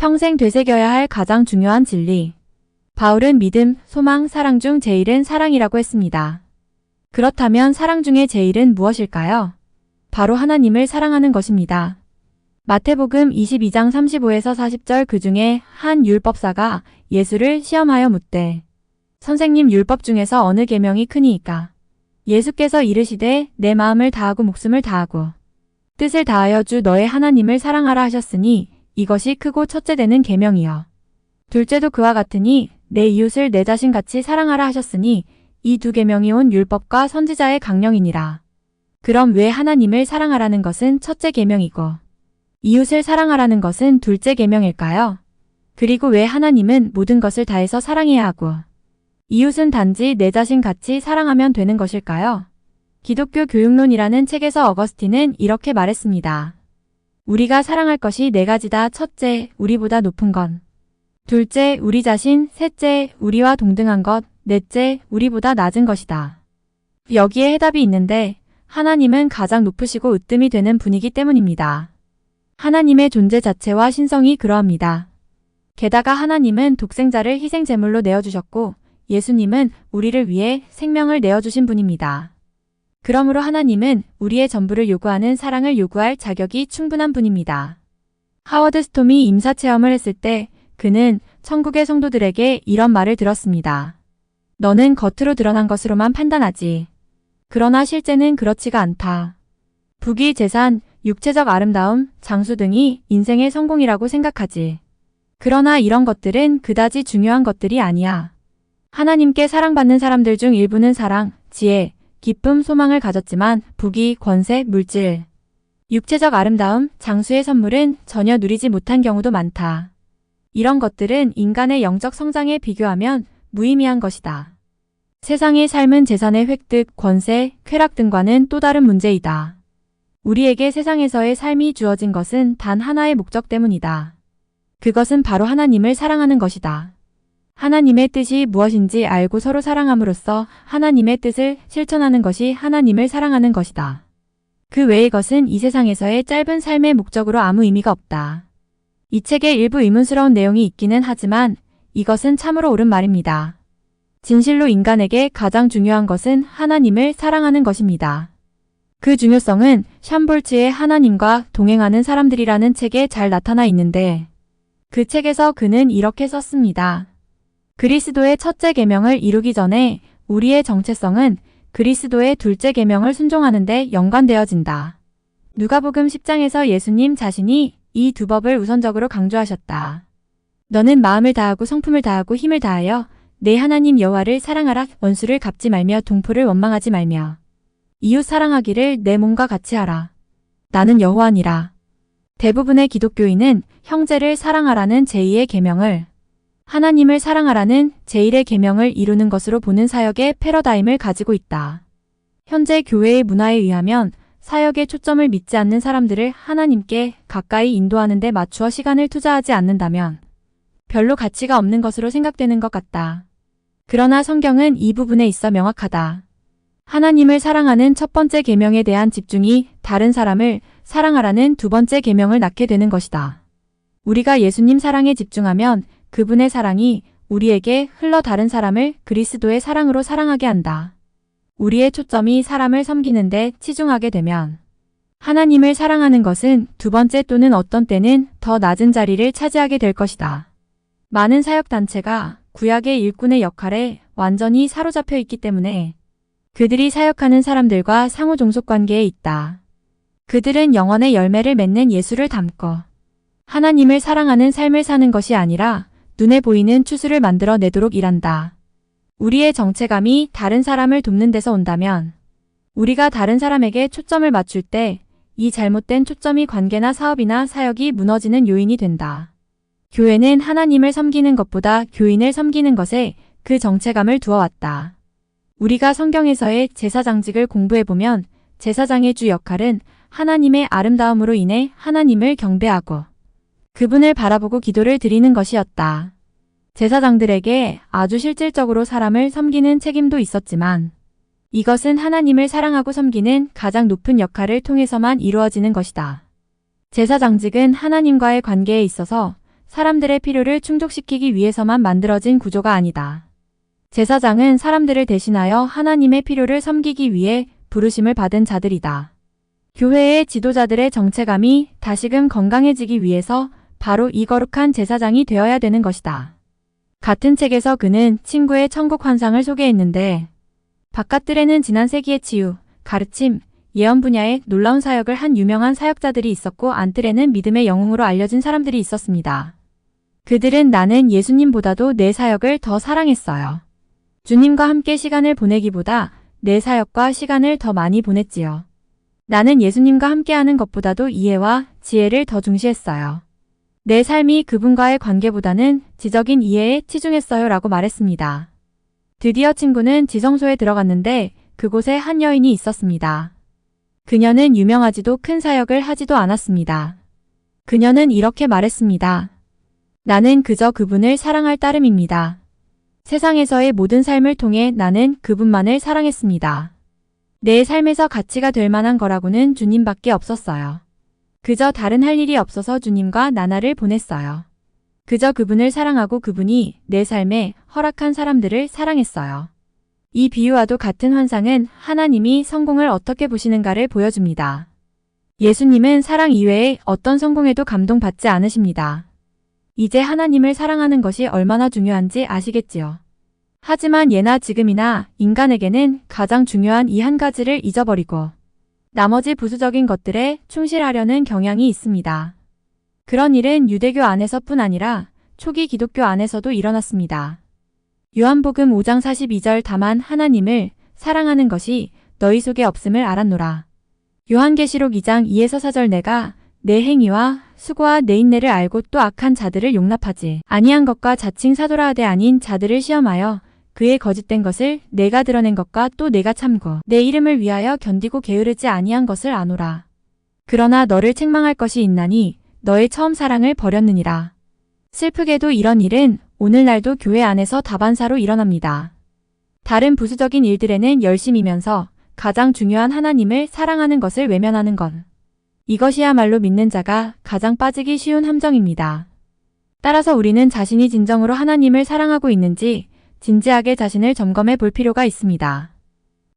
평생 되새겨야 할 가장 중요한 진리. 바울은 믿음, 소망, 사랑 중 제일은 사랑이라고 했습니다. 그렇다면 사랑 중에 제일은 무엇일까요? 바로 하나님을 사랑하는 것입니다. 마태복음 22장 35에서 40절 그 중에 한 율법사가 예수를 시험하여 묻되 선생님 율법 중에서 어느 계명이 크니이까? 예수께서 이르시되 내 마음을 다하고 목숨을 다하고 뜻을 다하여 주 너의 하나님을 사랑하라 하셨으니 이것이 크고 첫째 되는 계명이요. 둘째도 그와 같으니 내 이웃을 내 자신같이 사랑하라 하셨으니 이 두 계명이 온 율법과 선지자의 강령이니라. 그럼 왜 하나님을 사랑하라는 것은 첫째 계명이고 이웃을 사랑하라는 것은 둘째 계명일까요? 그리고 왜 하나님은 모든 것을 다해서 사랑해야 하고 이웃은 단지 내 자신같이 사랑하면 되는 것일까요? 기독교 교육론이라는 책에서 어거스틴은 이렇게 말했습니다. 우리가 사랑할 것이 네 가지다. 첫째, 우리보다 높은 것. 둘째, 우리 자신. 셋째, 우리와 동등한 것. 넷째, 우리보다 낮은 것이다. 여기에 해답이 있는데 하나님은 가장 높으시고 으뜸이 되는 분이기 때문입니다. 하나님의 존재 자체와 신성이 그러합니다. 게다가 하나님은 독생자를 희생 제물로 내어주셨고 예수님은 우리를 위해 생명을 내어주신 분입니다. 그러므로 하나님은 우리의 전부를 요구하는 사랑을 요구할 자격이 충분한 분입니다. 하워드 스톰이 임사체험을 했을 때 그는 천국의 성도들에게 이런 말을 들었습니다. 너는 겉으로 드러난 것으로만 판단하지. 그러나 실제는 그렇지가 않다. 부귀, 재산, 육체적 아름다움, 장수 등이 인생의 성공이라고 생각하지. 그러나 이런 것들은 그다지 중요한 것들이 아니야. 하나님께 사랑받는 사람들 중 일부는 사랑, 지혜, 기쁨, 소망을 가졌지만 부귀, 권세, 물질, 육체적 아름다움, 장수의 선물은 전혀 누리지 못한 경우도 많다. 이런 것들은 인간의 영적 성장에 비교하면 무의미한 것이다. 세상의 삶은 재산의 획득, 권세, 쾌락 등과는 또 다른 문제이다. 우리에게 세상에서의 삶이 주어진 것은 단 하나의 목적 때문이다. 그것은 바로 하나님을 사랑하는 것이다. 하나님의 뜻이 무엇인지 알고 서로 사랑함으로써 하나님의 뜻을 실천하는 것이 하나님을 사랑하는 것이다. 그 외의 것은 이 세상에서의 짧은 삶의 목적으로 아무 의미가 없다. 이 책에 일부 의문스러운 내용이 있기는 하지만 이것은 참으로 옳은 말입니다. 진실로 인간에게 가장 중요한 것은 하나님을 사랑하는 것입니다. 그 중요성은 샴볼츠의 하나님과 동행하는 사람들이라는 책에 잘 나타나 있는데 그 책에서 그는 이렇게 썼습니다. 그리스도의 첫째 계명을 이루기 전에 우리의 정체성은 그리스도의 둘째 계명을 순종하는 데 연관되어진다. 누가복음 10장에서 예수님 자신이 이 두 법을 우선적으로 강조하셨다. 너는 마음을 다하고 성품을 다하고 힘을 다하여 내 하나님 여호와를 사랑하라. 원수를 갚지 말며 동포를 원망하지 말며 이웃 사랑하기를 내 몸과 같이 하라. 나는 여호와니라. 대부분의 기독교인은 형제를 사랑하라는 제2의 계명을 하나님을 사랑하라는 제1의 계명을 이루는 것으로 보는 사역의 패러다임을 가지고 있다. 현재 교회의 문화에 의하면 사역에 초점을 믿지 않는 사람들을 하나님께 가까이 인도하는 데 맞추어 시간을 투자하지 않는다면 별로 가치가 없는 것으로 생각되는 것 같다. 그러나 성경은 이 부분에 있어 명확하다. 하나님을 사랑하는 첫 번째 계명에 대한 집중이 다른 사람을 사랑하라는 두 번째 계명을 낳게 되는 것이다. 우리가 예수님 사랑에 집중하면 그분의 사랑이 우리에게 흘러 다른 사람을 그리스도의 사랑으로 사랑하게 한다. 우리의 초점이 사람을 섬기는데 치중하게 되면 하나님을 사랑하는 것은 두 번째 또는 어떤 때는 더 낮은 자리를 차지하게 될 것이다. 많은 사역단체가 구약의 일꾼의 역할에 완전히 사로잡혀 있기 때문에 그들이 사역하는 사람들과 상호 종속 관계에 있다. 그들은 영원의 열매를 맺는 예수를 담고 하나님을 사랑하는 삶을 사는 것이 아니라 눈에 보이는 추수를 만들어 내도록 일한다. 우리의 정체감이 다른 사람을 돕는 데서 온다면 우리가 다른 사람에게 초점을 맞출 때 이 잘못된 초점이 관계나 사업이나 사역이 무너지는 요인이 된다. 교회는 하나님을 섬기는 것보다 교인을 섬기는 것에 그 정체감을 두어왔다. 우리가 성경에서의 제사장직을 공부해보면 제사장의 주 역할은 하나님의 아름다움으로 인해 하나님을 경배하고 그분을 바라보고 기도를 드리는 것이었다. 제사장들에게 아주 실질적으로 사람을 섬기는 책임도 있었지만 이것은 하나님을 사랑하고 섬기는 가장 높은 역할을 통해서만 이루어지는 것이다. 제사장직은 하나님과의 관계에 있어서 사람들의 필요를 충족시키기 위해서만 만들어진 구조가 아니다. 제사장은 사람들을 대신하여 하나님의 필요를 섬기기 위해 부르심을 받은 자들이다. 교회의 지도자들의 정체감이 다시금 건강해지기 위해서 바로 이 거룩한 제사장이 되어야 되는 것이다. 같은 책에서 그는 친구의 천국 환상을 소개했는데 바깥들에는 지난 세기의 치유, 가르침, 예언 분야의 놀라운 사역을 한 유명한 사역자들이 있었고 안뜰에는 믿음의 영웅으로 알려진 사람들이 있었습니다. 그들은 나는 예수님보다도 내 사역을 더 사랑했어요. 주님과 함께 시간을 보내기보다 내 사역과 시간을 더 많이 보냈지요. 나는 예수님과 함께하는 것보다도 이해와 지혜를 더 중시했어요. 내 삶이 그분과의 관계보다는 지적인 이해에 치중했어요 라고 말했습니다. 드디어 친구는 지성소에 들어갔는데 그곳에 한 여인이 있었습니다. 그녀는 유명하지도 큰 사역을 하지도 않았습니다. 그녀는 이렇게 말했습니다. 나는 그저 그분을 사랑할 따름입니다. 세상에서의 모든 삶을 통해 나는 그분만을 사랑했습니다. 내 삶에서 가치가 될 만한 거라고는 주님밖에 없었어요. 그저 다른 할 일이 없어서 주님과 나날을 보냈어요. 그저 그분을 사랑하고 그분이 내 삶에 허락한 사람들을 사랑했어요. 이 비유와도 같은 환상은 하나님이 성공을 어떻게 보시는가를 보여줍니다. 예수님은 사랑 이외에 어떤 성공에도 감동받지 않으십니다. 이제 하나님을 사랑하는 것이 얼마나 중요한지 아시겠지요. 하지만 예나 지금이나 인간에게는 가장 중요한 이 한 가지를 잊어버리고 나머지 부수적인 것들에 충실하려는 경향이 있습니다. 그런 일은 유대교 안에서뿐 아니라 초기 기독교 안에서도 일어났습니다. 요한복음 5장 42절 다만 하나님을 사랑하는 것이 너희 속에 없음을 알았노라. 요한계시록 2장 2에서 4절 내가 내 행위와 수고와 내 인내를 알고 또 악한 자들을 용납하지 아니한 것과 자칭 사도라하되 아닌 자들을 시험하여 그의 거짓된 것을 내가 드러낸 것과 또 내가 참고 내 이름을 위하여 견디고 게으르지 아니한 것을 아노라. 그러나 너를 책망할 것이 있나니 너의 처음 사랑을 버렸느니라. 슬프게도 이런 일은 오늘날도 교회 안에서 다반사로 일어납니다. 다른 부수적인 일들에는 열심이면서 가장 중요한 하나님을 사랑하는 것을 외면하는 것. 이것이야말로 믿는 자가 가장 빠지기 쉬운 함정입니다. 따라서 우리는 자신이 진정으로 하나님을 사랑하고 있는지 진지하게 자신을 점검해 볼 필요가 있습니다.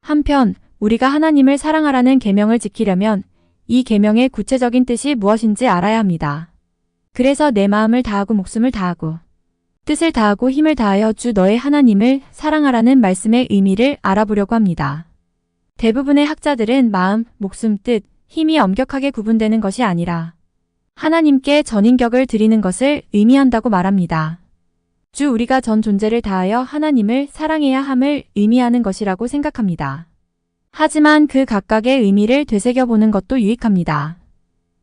한편 우리가 하나님을 사랑하라는 계명을 지키려면 이 계명의 구체적인 뜻이 무엇인지 알아야 합니다. 그래서 내 마음을 다하고 목숨을 다하고 뜻을 다하고 힘을 다하여 주 너의 하나님을 사랑하라는 말씀의 의미를 알아보려고 합니다. 대부분의 학자들은 마음, 목숨, 뜻, 힘이 엄격하게 구분되는 것이 아니라 하나님께 전인격을 드리는 것을 의미한다고 말합니다. 주 우리가 전 존재를 다하여 하나님을 사랑해야 함을 의미하는 것이라고 생각합니다. 하지만 그 각각의 의미를 되새겨보는 것도 유익합니다.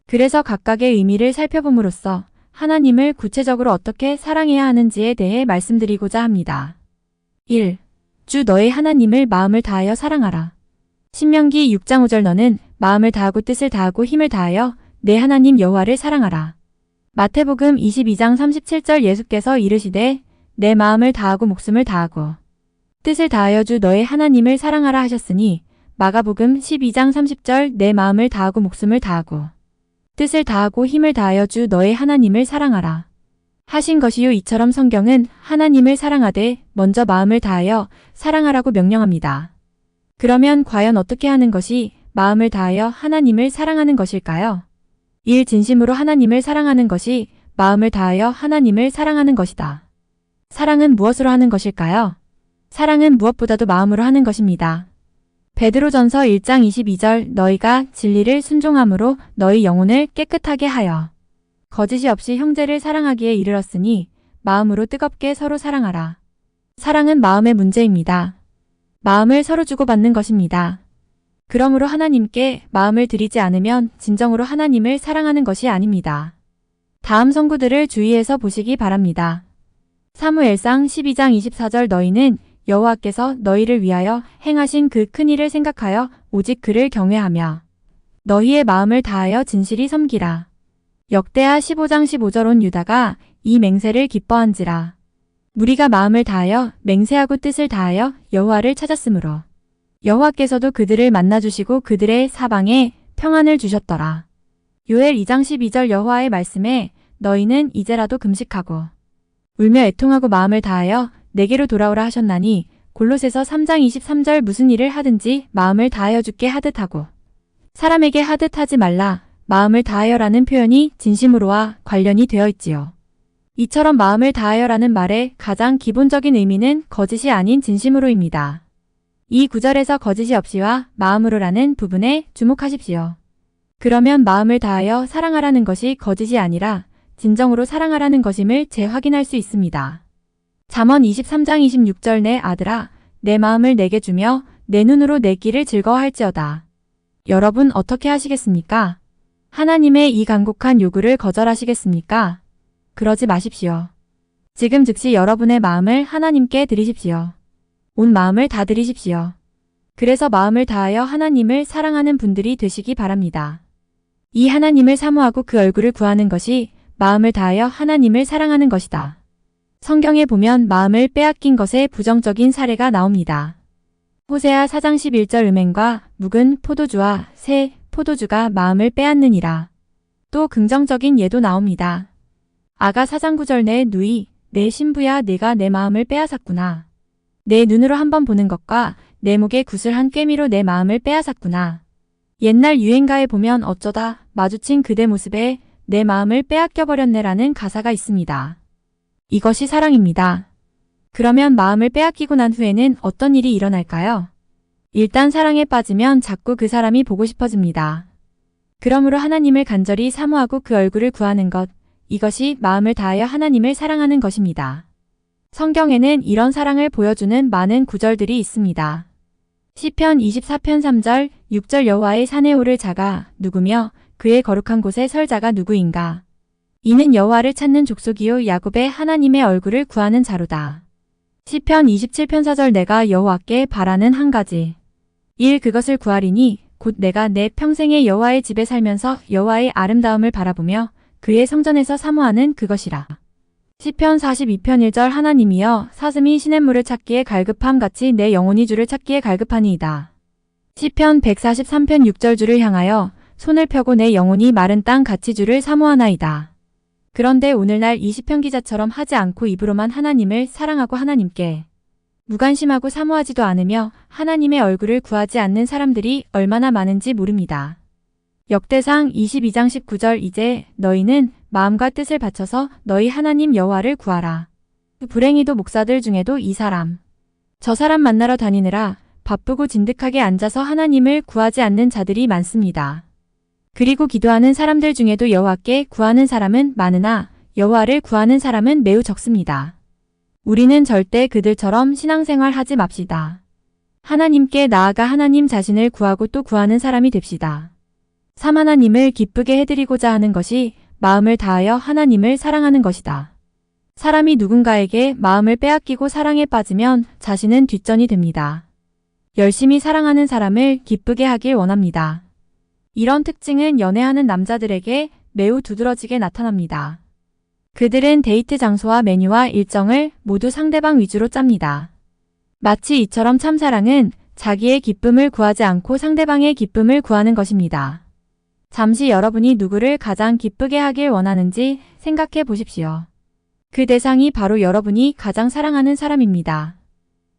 그래서 각각의 의미를 살펴봄으로써 하나님을 구체적으로 어떻게 사랑해야 하는지에 대해 말씀드리고자 합니다. 1. 주 너의 하나님을 마음을 다하여 사랑하라. 신명기 6장 5절 너는 마음을 다하고 뜻을 다하고 힘을 다하여 내 하나님 여호와를 사랑하라. 마태복음 22장 37절 예수께서 이르시되 내 마음을 다하고 목숨을 다하고 뜻을 다하여 주 너의 하나님을 사랑하라 하셨으니 마가복음 12장 30절 내 마음을 다하고 목숨을 다하고 뜻을 다하고 힘을 다하여 주 너의 하나님을 사랑하라 하신 것이요. 이처럼 성경은 하나님을 사랑하되 먼저 마음을 다하여 사랑하라고 명령합니다. 그러면 과연 어떻게 하는 것이 마음을 다하여 하나님을 사랑하는 것일까요? 1. 진심으로 하나님을 사랑하는 것이 마음을 다하여 하나님을 사랑하는 것이다. 사랑은 무엇으로 하는 것일까요? 사랑은 무엇보다도 마음으로 하는 것입니다. 베드로전서 1장 22절 너희가 진리를 순종함으로 너희 영혼을 깨끗하게 하여 거짓이 없이 형제를 사랑하기에 이르렀으니 마음으로 뜨겁게 서로 사랑하라. 사랑은 마음의 문제입니다. 마음을 서로 주고받는 것입니다. 그러므로 하나님께 마음을 들이지 않으면 진정으로 하나님을 사랑하는 것이 아닙니다. 다음 성구들을 주의해서 보시기 바랍니다. 사무엘상 12장 24절 너희는 여호와께서 너희를 위하여 행하신 그 큰 일을 생각하여 오직 그를 경외하며 너희의 마음을 다하여 진실이 섬기라. 역대하 15장 15절 온 유다가 이 맹세를 기뻐한지라. 무리가 마음을 다하여 맹세하고 뜻을 다하여 여호와를 찾았으므로 여호와께서도 그들을 만나주시고 그들의 사방에 평안을 주셨더라. 요엘 2장 12절 여호와의 말씀에 너희는 이제라도 금식하고 울며 애통하고 마음을 다하여 내게로 돌아오라 하셨나니 골로새서 3장 23절 무슨 일을 하든지 마음을 다하여 주께 하듯 하고 사람에게 하듯 하지 말라 마음을 다하여라는 표현이 진심으로와 관련이 되어 있지요. 이처럼 마음을 다하여라는 말의 가장 기본적인 의미는 거짓이 아닌 진심으로입니다. 이 구절에서 거짓이 없이와 마음으로라는 부분에 주목하십시오. 그러면 마음을 다하여 사랑하라는 것이 거짓이 아니라 진정으로 사랑하라는 것임을 재확인할 수 있습니다. 잠언 23장 26절 내 아들아 내 마음을 내게 주며 내 눈으로 내 길을 즐거워할지어다. 여러분 어떻게 하시겠습니까? 하나님의 이 간곡한 요구를 거절하시겠습니까? 그러지 마십시오. 지금 즉시 여러분의 마음을 하나님께 드리십시오. 온 마음을 다 드리십시오. 그래서 마음을 다하여 하나님을 사랑하는 분들이 되시기 바랍니다. 이 하나님을 사모하고 그 얼굴을 구하는 것이 마음을 다하여 하나님을 사랑하는 것이다. 성경에 보면 마음을 빼앗긴 것의 부정적인 사례가 나옵니다. 호세아 4장 11절 음행과 묵은 포도주와 새 포도주가 마음을 빼앗느니라. 또 긍정적인 예도 나옵니다. 아가 4장 9절 내 누이 내 신부야 내가 내 마음을 빼앗았구나. 내 눈으로 한번 보는 것과 내 목에 구슬한 꿰미로 내 마음을 빼앗았구나. 옛날 유행가에 보면 어쩌다 마주친 그대 모습에 내 마음을 빼앗겨버렸네라는 가사가 있습니다. 이것이 사랑입니다. 그러면 마음을 빼앗기고 난 후에는 어떤 일이 일어날까요? 일단 사랑에 빠지면 자꾸 그 사람이 보고 싶어집니다. 그러므로 하나님을 간절히 사모하고 그 얼굴을 구하는 것, 이것이 마음을 다하여 하나님을 사랑하는 것입니다. 성경에는 이런 사랑을 보여주는 많은 구절들이 있습니다. 시편 24편 3절, 6절 여호와의 산에 오를 자가 누구며 그의 거룩한 곳에 설 자가 누구인가. 이는 여호와를 찾는 족속이요 야곱의 하나님의 얼굴을 구하는 자로다. 시편 27편 4절 내가 여호와께 바라는 한 가지. 1. 그것을 구하리니 곧 내가 내 평생에 여호와의 집에 살면서 여호와의 아름다움을 바라보며 그의 성전에서 사모하는 그것이라. 시편 42편 1절 하나님이여 사슴이 시냇물을 찾기에 갈급함 같이 내 영혼이 주를 찾기에 갈급하니이다. 시편 143편 6절 주를 향하여 손을 펴고 내 영혼이 마른 땅 같이 주를 사모하나이다. 그런데 오늘날 이 시편 기자처럼 하지 않고 입으로만 하나님을 사랑하고 하나님께 무관심하고 사모하지도 않으며 하나님의 얼굴을 구하지 않는 사람들이 얼마나 많은지 모릅니다. 역대상 22장 19절 이제 너희는 마음과 뜻을 바쳐서 너희 하나님 여호와를 구하라. 불행히도 목사들 중에도 이 사람 저 사람 만나러 다니느라 바쁘고 진득하게 앉아서 하나님을 구하지 않는 자들이 많습니다. 그리고 기도하는 사람들 중에도 여호와께 구하는 사람은 많으나 여호와를 구하는 사람은 매우 적습니다. 우리는 절대 그들처럼 신앙생활 하지 맙시다. 하나님께 나아가 하나님 자신을 구하고 또 구하는 사람이 됩시다. 3. 하나님을 기쁘게 해드리고자 하는 것이 마음을 다하여 하나님을 사랑하는 것이다. 사람이 누군가에게 마음을 빼앗기고 사랑에 빠지면 자신은 뒷전이 됩니다. 열심히 사랑하는 사람을 기쁘게 하길 원합니다. 이런 특징은 연애하는 남자들에게 매우 두드러지게 나타납니다. 그들은 데이트 장소와 메뉴와 일정을 모두 상대방 위주로 짭니다. 마치 이처럼 참사랑은 자기의 기쁨을 구하지 않고 상대방의 기쁨을 구하는 것입니다. 잠시 여러분이 누구를 가장 기쁘게 하길 원하는지 생각해 보십시오. 그 대상이 바로 여러분이 가장 사랑하는 사람입니다.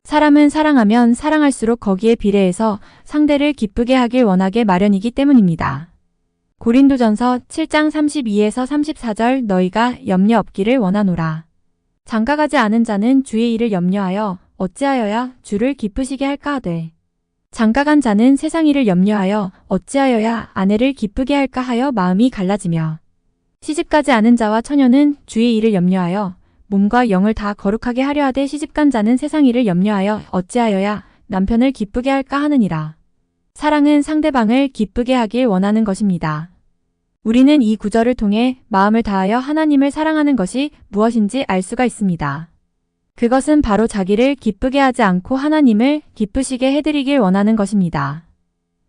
사람은 사랑하면 사랑할수록 거기에 비례해서 상대를 기쁘게 하길 원하게 마련이기 때문입니다. 고린도전서 7장 32에서 34절 너희가 염려 없기를 원하노라. 장가가지 않은 자는 주의 일을 염려하여 어찌하여야 주를 기쁘시게 할까 하되 장가간 자는 세상 일을 염려하여 어찌하여야 아내를 기쁘게 할까 하여 마음이 갈라지며 시집가지 않은 자와 처녀는 주의 일을 염려하여 몸과 영을 다 거룩하게 하려 하되 시집간 자는 세상 일을 염려하여 어찌하여야 남편을 기쁘게 할까 하느니라. 사랑은 상대방을 기쁘게 하길 원하는 것입니다. 우리는 이 구절을 통해 마음을 다하여 하나님을 사랑하는 것이 무엇인지 알 수가 있습니다. 그것은 바로 자기를 기쁘게 하지 않고 하나님을 기쁘시게 해드리길 원하는 것입니다.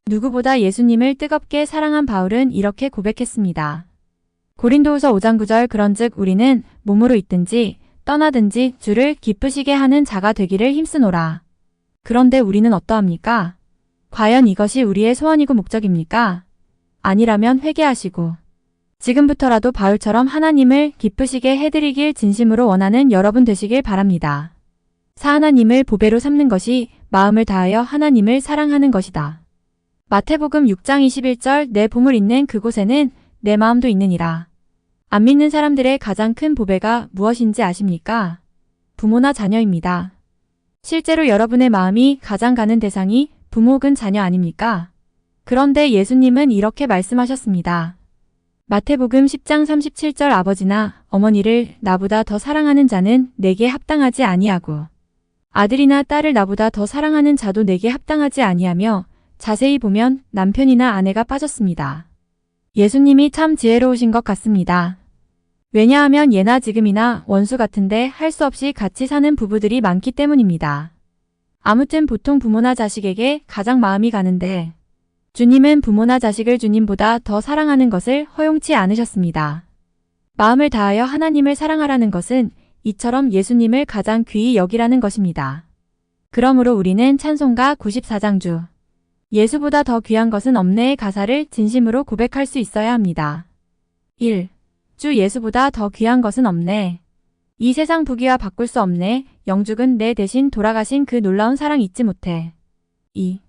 누구보다 예수님을 뜨겁게 사랑한 바울은 이렇게 고백했습니다. 고린도후서 5장 9절 그런즉 우리는 몸으로 있든지 떠나든지 주를 기쁘시게 하는 자가 되기를 힘쓰노라. 그런데 우리는 어떠합니까? 과연 이것이 우리의 소원이고 목적입니까? 아니라면 회개하시고 지금부터라도 바울처럼 하나님을 기쁘시게 해드리길 진심으로 원하는 여러분 되시길 바랍니다. 하나님을 보배로 삼는 것이 마음을 다하여 하나님을 사랑하는 것이다. 마태복음 6장 21절 내 보물 있는 그곳에는 내 마음도 있느니라. 안 믿는 사람들의 가장 큰 보배가 무엇인지 아십니까? 부모나 자녀입니다. 실제로 여러분의 마음이 가장 가는 대상이 부모 혹은 자녀 아닙니까? 그런데 예수님은 이렇게 말씀하셨습니다. 마태복음 10장 37절 아버지나 어머니를 나보다 더 사랑하는 자는 내게 합당하지 아니하고 아들이나 딸을 나보다 더 사랑하는 자도 내게 합당하지 아니하며 자세히 보면 남편이나 아내가 빠졌습니다. 예수님이 참 지혜로우신 것 같습니다. 왜냐하면 예나 지금이나 원수 같은데 할 수 없이 같이 사는 부부들이 많기 때문입니다. 아무튼 보통 부모나 자식에게 가장 마음이 가는데 주님은 부모나 자식을 주님보다 더 사랑하는 것을 허용치 않으셨습니다. 마음을 다하여 하나님을 사랑하라는 것은 이처럼 예수님을 가장 귀히 여기라는 것입니다. 그러므로 우리는 찬송가 94장 주 예수보다 더 귀한 것은 없네의 가사를 진심으로 고백할 수 있어야 합니다. 1. 주 예수보다 더 귀한 것은 없네. 이 세상 부귀와 바꿀 수 없네. 영죽은 내 대신 돌아가신 그 놀라운 사랑 잊지 못해. 2.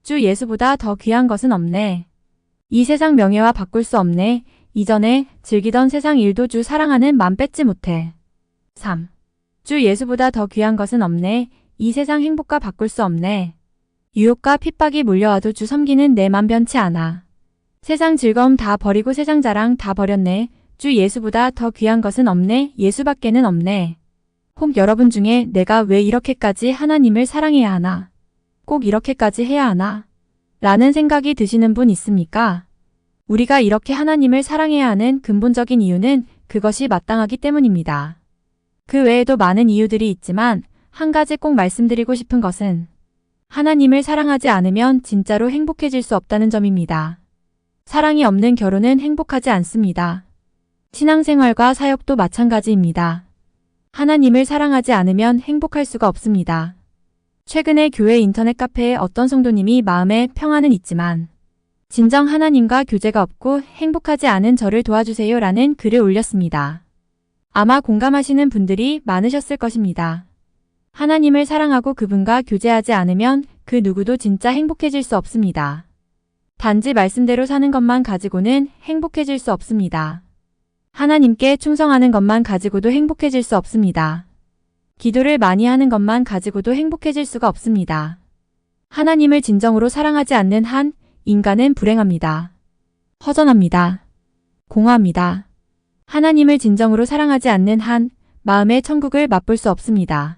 주 예수보다 더 귀한 것은 없네. 이 세상 명예와 바꿀 수 없네. 이전에 즐기던 세상 일도 주 사랑하는 맘 뺏지 못해. 3. 주 예수보다 더 귀한 것은 없네. 이 세상 행복과 바꿀 수 없네. 유혹과 핍박이 몰려와도 주 섬기는 내 맘 변치 않아. 세상 즐거움 다 버리고 세상 자랑 다 버렸네. 주 예수보다 더 귀한 것은 없네. 예수밖에는 없네. 혹 여러분 중에 내가 왜 이렇게까지 하나님을 사랑해야 하나? 꼭 이렇게까지 해야 하나? 라는 생각이 드시는 분 있습니까? 우리가 이렇게 하나님을 사랑해야 하는 근본적인 이유는 그것이 마땅하기 때문입니다. 그 외에도 많은 이유들이 있지만 한 가지 꼭 말씀드리고 싶은 것은 하나님을 사랑하지 않으면 진짜로 행복해질 수 없다는 점입니다. 사랑이 없는 결혼은 행복하지 않습니다. 신앙생활과 사역도 마찬가지입니다. 하나님을 사랑하지 않으면 행복할 수가 없습니다. 최근에 교회 인터넷 카페에 어떤 성도님이 마음에 평안은 있지만 진정 하나님과 교제가 없고 행복하지 않은 저를 도와주세요 라는 글을 올렸습니다. 아마 공감하시는 분들이 많으셨을 것입니다. 하나님을 사랑하고 그분과 교제하지 않으면 그 누구도 진짜 행복해질 수 없습니다. 단지 말씀대로 사는 것만 가지고는 행복해질 수 없습니다. 하나님께 충성하는 것만 가지고도 행복해질 수 없습니다. 기도를 많이 하는 것만 가지고도 행복해질 수가 없습니다. 하나님을 진정으로 사랑하지 않는 한 인간은 불행합니다. 허전합니다. 공허합니다. 하나님을 진정으로 사랑하지 않는 한 마음의 천국을 맛볼 수 없습니다.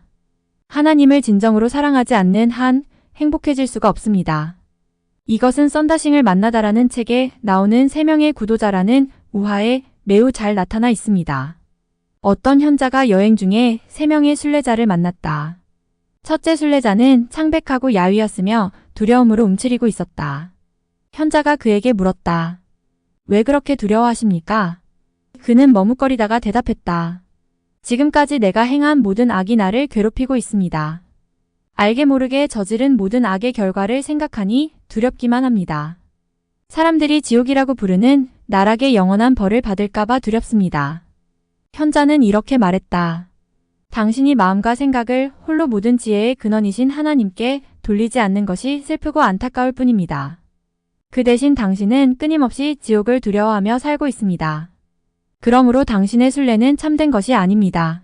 하나님을 진정으로 사랑하지 않는 한 행복해질 수가 없습니다. 이것은 썬다싱을 만나다라는 책에 나오는 3명의 구도자라는 우화에 매우 잘 나타나 있습니다. 어떤 현자가 여행 중에 3명의 순례자를 만났다. 첫째 순례자는 창백하고 야위었으며 두려움으로 움츠리고 있었다. 현자가 그에게 물었다. 왜 그렇게 두려워하십니까? 그는 머뭇거리다가 대답했다. 지금까지 내가 행한 모든 악이 나를 괴롭히고 있습니다. 알게 모르게 저지른 모든 악의 결과를 생각하니 두렵기만 합니다. 사람들이 지옥이라고 부르는 나락의 영원한 벌을 받을까봐 두렵습니다. 현자는 이렇게 말했다. 당신이 마음과 생각을 홀로 모든 지혜의 근원이신 하나님께 돌리지 않는 것이 슬프고 안타까울 뿐입니다. 그 대신 당신은 끊임없이 지옥을 두려워하며 살고 있습니다. 그러므로 당신의 순례는 참된 것이 아닙니다.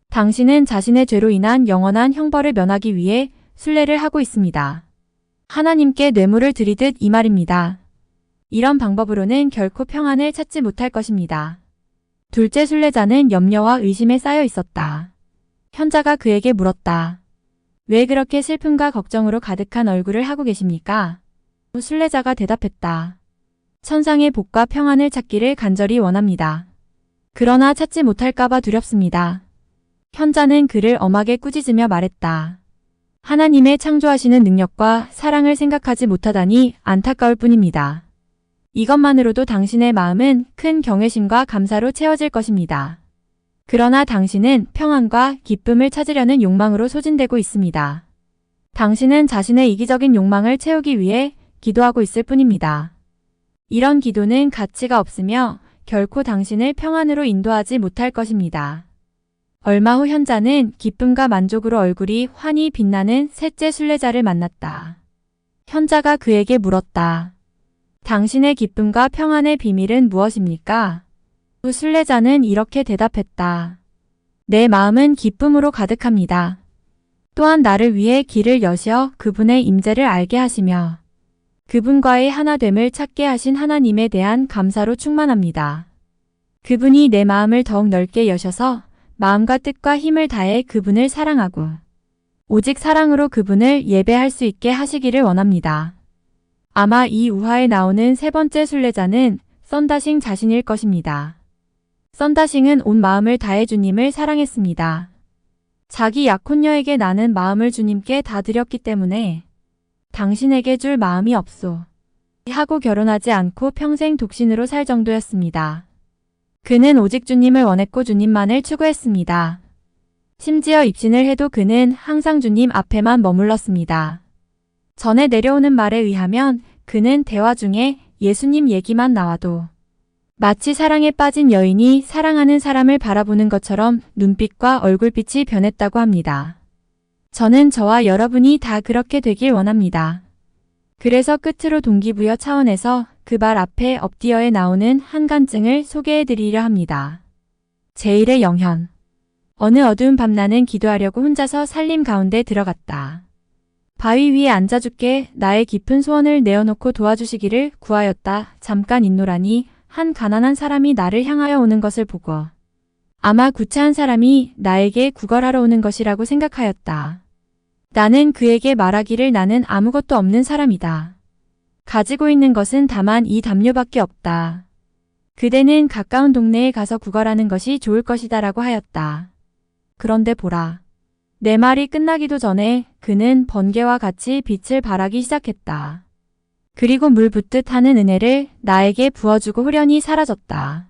당신은 자신의 죄로 인한 영원한 형벌을 면하기 위해 순례를 하고 있습니다. 하나님께 뇌물을 드리듯 이 말입니다. 이런 방법으로는 결코 평안을 찾지 못할 것입니다. 둘째 순례자는 염려와 의심에 쌓여 있었다. 현자가 그에게 물었다. 왜 그렇게 슬픔과 걱정으로 가득한 얼굴을 하고 계십니까? 순례자가 대답했다. 천상의 복과 평안을 찾기를 간절히 원합니다. 그러나 찾지 못할까봐 두렵습니다. 현자는 그를 엄하게 꾸짖으며 말했다. 하나님의 창조하시는 능력과 사랑을 생각하지 못하다니 안타까울 뿐입니다. 이것만으로도 당신의 마음은 큰 경외심과 감사로 채워질 것입니다. 그러나 당신은 평안과 기쁨을 찾으려는 욕망으로 소진되고 있습니다. 당신은 자신의 이기적인 욕망을 채우기 위해 기도하고 있을 뿐입니다. 이런 기도는 가치가 없으며 결코 당신을 평안으로 인도하지 못할 것입니다. 얼마 후 현자는 기쁨과 만족으로 얼굴이 환히 빛나는 셋째 순례자를 만났다. 현자가 그에게 물었다. 당신의 기쁨과 평안의 비밀은 무엇입니까? 후 순례자는 이렇게 대답했다. 내 마음은 기쁨으로 가득합니다. 또한 나를 위해 길을 여시어 그분의 임재를 알게 하시며 그분과의 하나됨을 찾게 하신 하나님에 대한 감사로 충만합니다. 그분이 내 마음을 더욱 넓게 여셔서 마음과 뜻과 힘을 다해 그분을 사랑하고 오직 사랑으로 그분을 예배할 수 있게 하시기를 원합니다. 아마 이 우화에 나오는 세 번째 순례자는 썬다싱 자신일 것입니다. 썬다싱은 온 마음을 다해 주님을 사랑했습니다. 자기 약혼녀에게 나는 마음을 주님께 다 드렸기 때문에 당신에게 줄 마음이 없소. 하고 결혼하지 않고 평생 독신으로 살 정도였습니다. 그는 오직 주님을 원했고 주님만을 추구했습니다. 심지어 입신을 해도 그는 항상 주님 앞에만 머물렀습니다. 전에 내려오는 말에 의하면 그는 대화 중에 예수님 얘기만 나와도 마치 사랑에 빠진 여인이 사랑하는 사람을 바라보는 것처럼 눈빛과 얼굴빛이 변했다고 합니다. 저는 저와 여러분이 다 그렇게 되길 원합니다. 그래서 끝으로 동기부여 차원에서 그 말 앞에 엎디어에 나오는 한 간증을 소개해드리려 합니다. 제1의 영현. 어느 어두운 밤나는 기도하려고 혼자서 산림 가운데 들어갔다. 바위 위에 앉아 죽게 나의 깊은 소원을 내어놓고 도와주시기를 구하였다. 잠깐 있노라니 한 가난한 사람이 나를 향하여 오는 것을 보고 아마 구차한 사람이 나에게 구걸하러 오는 것이라고 생각하였다. 나는 그에게 말하기를 나는 아무것도 없는 사람이다. 가지고 있는 것은 다만 이 담요밖에 없다. 그대는 가까운 동네에 가서 구걸하는 것이 좋을 것이다 라고 하였다. 그런데 보라. 내 말이 끝나기도 전에 그는 번개와 같이 빛을 발하기 시작했다. 그리고 물 붓듯 하는 은혜를 나에게 부어주고 후련히 사라졌다.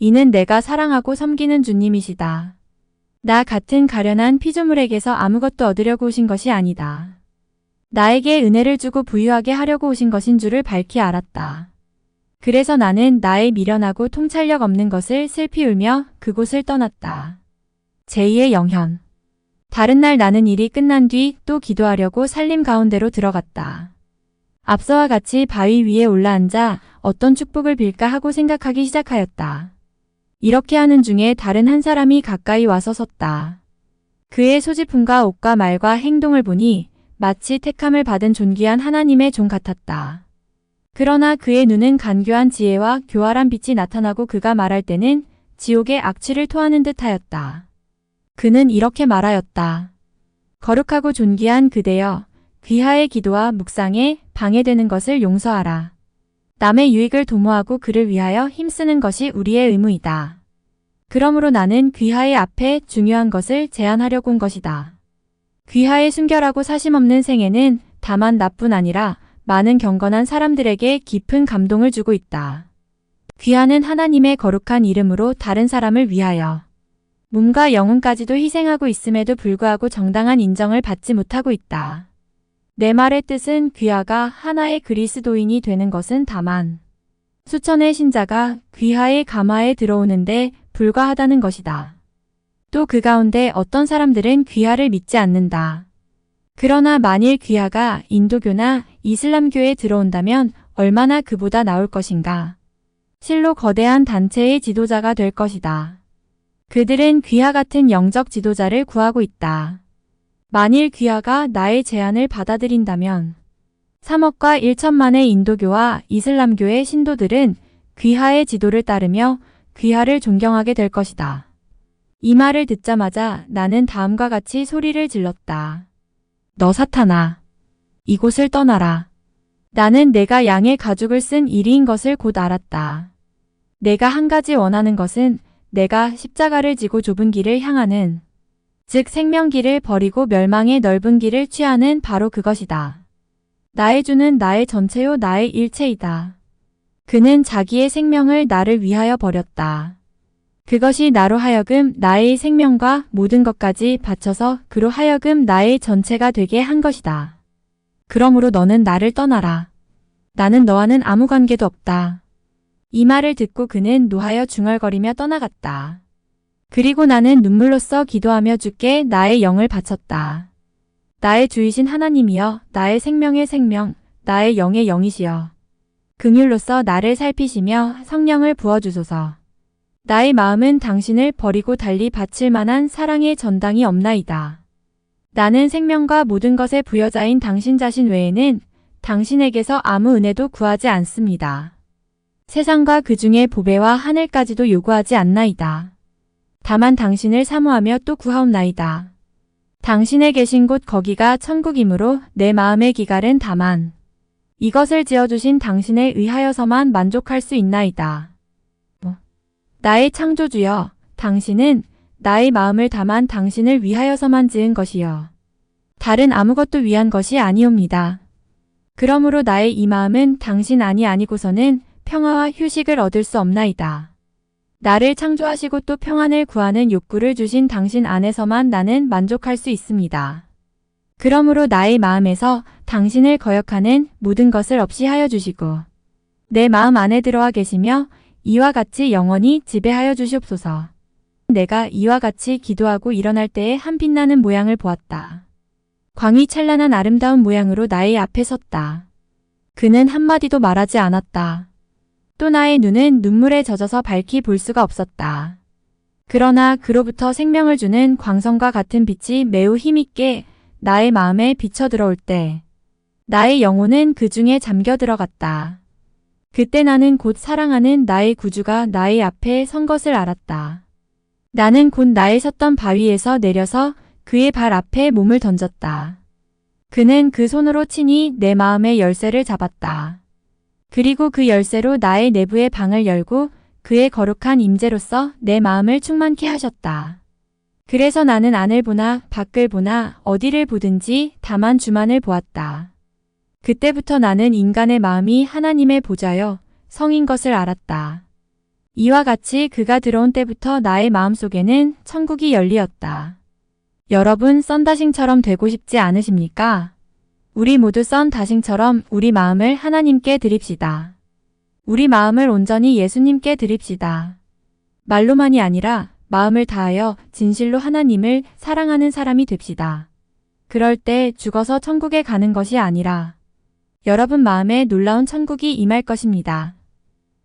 이는 내가 사랑하고 섬기는 주님이시다. 나 같은 가련한 피조물에게서 아무것도 얻으려고 오신 것이 아니다. 나에게 은혜를 주고 부유하게 하려고 오신 것인 줄을 밝히 알았다. 그래서 나는 나의 미련하고 통찰력 없는 것을 슬피 울며 그곳을 떠났다. 제2의 영현. 다른 날 나는 일이 끝난 뒤 또 기도하려고 산림 가운데로 들어갔다. 앞서와 같이 바위 위에 올라앉아 어떤 축복을 빌까 하고 생각하기 시작하였다. 이렇게 하는 중에 다른 한 사람이 가까이 와서 섰다. 그의 소지품과 옷과 말과 행동을 보니 마치 택함을 받은 존귀한 하나님의 종 같았다. 그러나 그의 눈은 간교한 지혜와 교활한 빛이 나타나고 그가 말할 때는 지옥의 악취를 토하는 듯하였다. 그는 이렇게 말하였다. 거룩하고 존귀한 그대여, 귀하의 기도와 묵상에 방해되는 것을 용서하라. 남의 유익을 도모하고 그를 위하여 힘쓰는 것이 우리의 의무이다. 그러므로 나는 귀하의 앞에 중요한 것을 제안하려고 온 것이다. 귀하의 순결하고 사심없는 생애는 다만 나뿐 아니라 많은 경건한 사람들에게 깊은 감동을 주고 있다. 귀하는 하나님의 거룩한 이름으로 다른 사람을 위하여 몸과 영혼까지도 희생하고 있음에도 불구하고 정당한 인정을 받지 못하고 있다. 내 말의 뜻은 귀하가 하나의 그리스도인이 되는 것은 다만 수천의 신자가 귀하의 감화에 들어오는데 불과하다는 것이다. 또 그 가운데 어떤 사람들은 귀하를 믿지 않는다. 그러나 만일 귀하가 인도교나 이슬람교에 들어온다면 얼마나 그보다 나을 것인가. 실로 거대한 단체의 지도자가 될 것이다. 그들은 귀하 같은 영적 지도자를 구하고 있다. 만일 귀하가 나의 제안을 받아들인다면 3억과 1천만의 인도교와 이슬람교의 신도들은 귀하의 지도를 따르며 귀하를 존경하게 될 것이다. 이 말을 듣자마자 나는 다음과 같이 소리를 질렀다. 너 사탄아, 이곳을 떠나라. 나는 내가 양의 가죽을 쓴 이리인 것을 곧 알았다. 내가 한 가지 원하는 것은 내가 십자가를 지고 좁은 길을 향하는, 즉 생명길을 버리고 멸망의 넓은 길을 취하는 바로 그것이다. 나의 주는 나의 전체요 나의 일체이다. 그는 자기의 생명을 나를 위하여 버렸다. 그것이 나로 하여금 나의 생명과 모든 것까지 바쳐서 그로 하여금 나의 전체가 되게 한 것이다. 그러므로 너는 나를 떠나라. 나는 너와는 아무 관계도 없다. 이 말을 듣고 그는 노하여 중얼거리며 떠나갔다. 그리고 나는 눈물로써 기도하며 주께 나의 영을 바쳤다. 나의 주이신 하나님이여, 나의 생명의 생명, 나의 영의 영이시여. 긍휼로써 나를 살피시며 성령을 부어주소서. 나의 마음은 당신을 버리고 달리 바칠 만한 사랑의 전당이 없나이다. 나는 생명과 모든 것의 부여자인 당신 자신 외에는 당신에게서 아무 은혜도 구하지 않습니다. 세상과 그 중에 보배와 하늘까지도 요구하지 않나이다. 다만 당신을 사모하며 또 구하옵나이다. 당신의 계신 곳 거기가 천국이므로 내 마음의 기갈은 다만 이것을 지어주신 당신에 의하여서만 만족할 수 있나이다. 나의 창조주여, 당신은 나의 마음을 다만 당신을 위하여서만 지은 것이여. 다른 아무것도 위한 것이 아니옵니다. 그러므로 나의 이 마음은 당신 아니고서는 평화와 휴식을 얻을 수 없나이다. 나를 창조하시고 또 평안을 구하는 욕구를 주신 당신 안에서만 나는 만족할 수 있습니다. 그러므로 나의 마음에서 당신을 거역하는 모든 것을 없이 하여 주시고 내 마음 안에 들어와 계시며 이와 같이 영원히 지배하여 주시옵소서. 내가 이와 같이 기도하고 일어날 때에 한 빛나는 모양을 보았다. 광이 찬란한 아름다운 모양으로 나의 앞에 섰다. 그는 한마디도 말하지 않았다. 또 나의 눈은 눈물에 젖어서 밝히 볼 수가 없었다. 그러나 그로부터 생명을 주는 광선과 같은 빛이 매우 힘있게 나의 마음에 비쳐 들어올 때 나의 영혼은 그 중에 잠겨 들어갔다. 그때 나는 곧 사랑하는 나의 구주가 나의 앞에 선 것을 알았다. 나는 곧 나의 섰던 바위에서 내려서 그의 발 앞에 몸을 던졌다. 그는 그 손으로 친히 내 마음의 열쇠를 잡았다. 그리고 그 열쇠로 나의 내부의 방을 열고 그의 거룩한 임재로서 내 마음을 충만케 하셨다. 그래서 나는 안을 보나 밖을 보나 어디를 보든지 다만 주만을 보았다. 그때부터 나는 인간의 마음이 하나님의 보좌여 성인 것을 알았다. 이와 같이 그가 들어온 때부터 나의 마음속에는 천국이 열리었다. 여러분 썬다싱처럼 되고 싶지 않으십니까? 우리 모두 썬다싱처럼 우리 마음을 하나님께 드립시다. 우리 마음을 온전히 예수님께 드립시다. 말로만이 아니라 마음을 다하여 진실로 하나님을 사랑하는 사람이 됩시다. 그럴 때 죽어서 천국에 가는 것이 아니라 여러분 마음에 놀라운 천국이 임할 것입니다.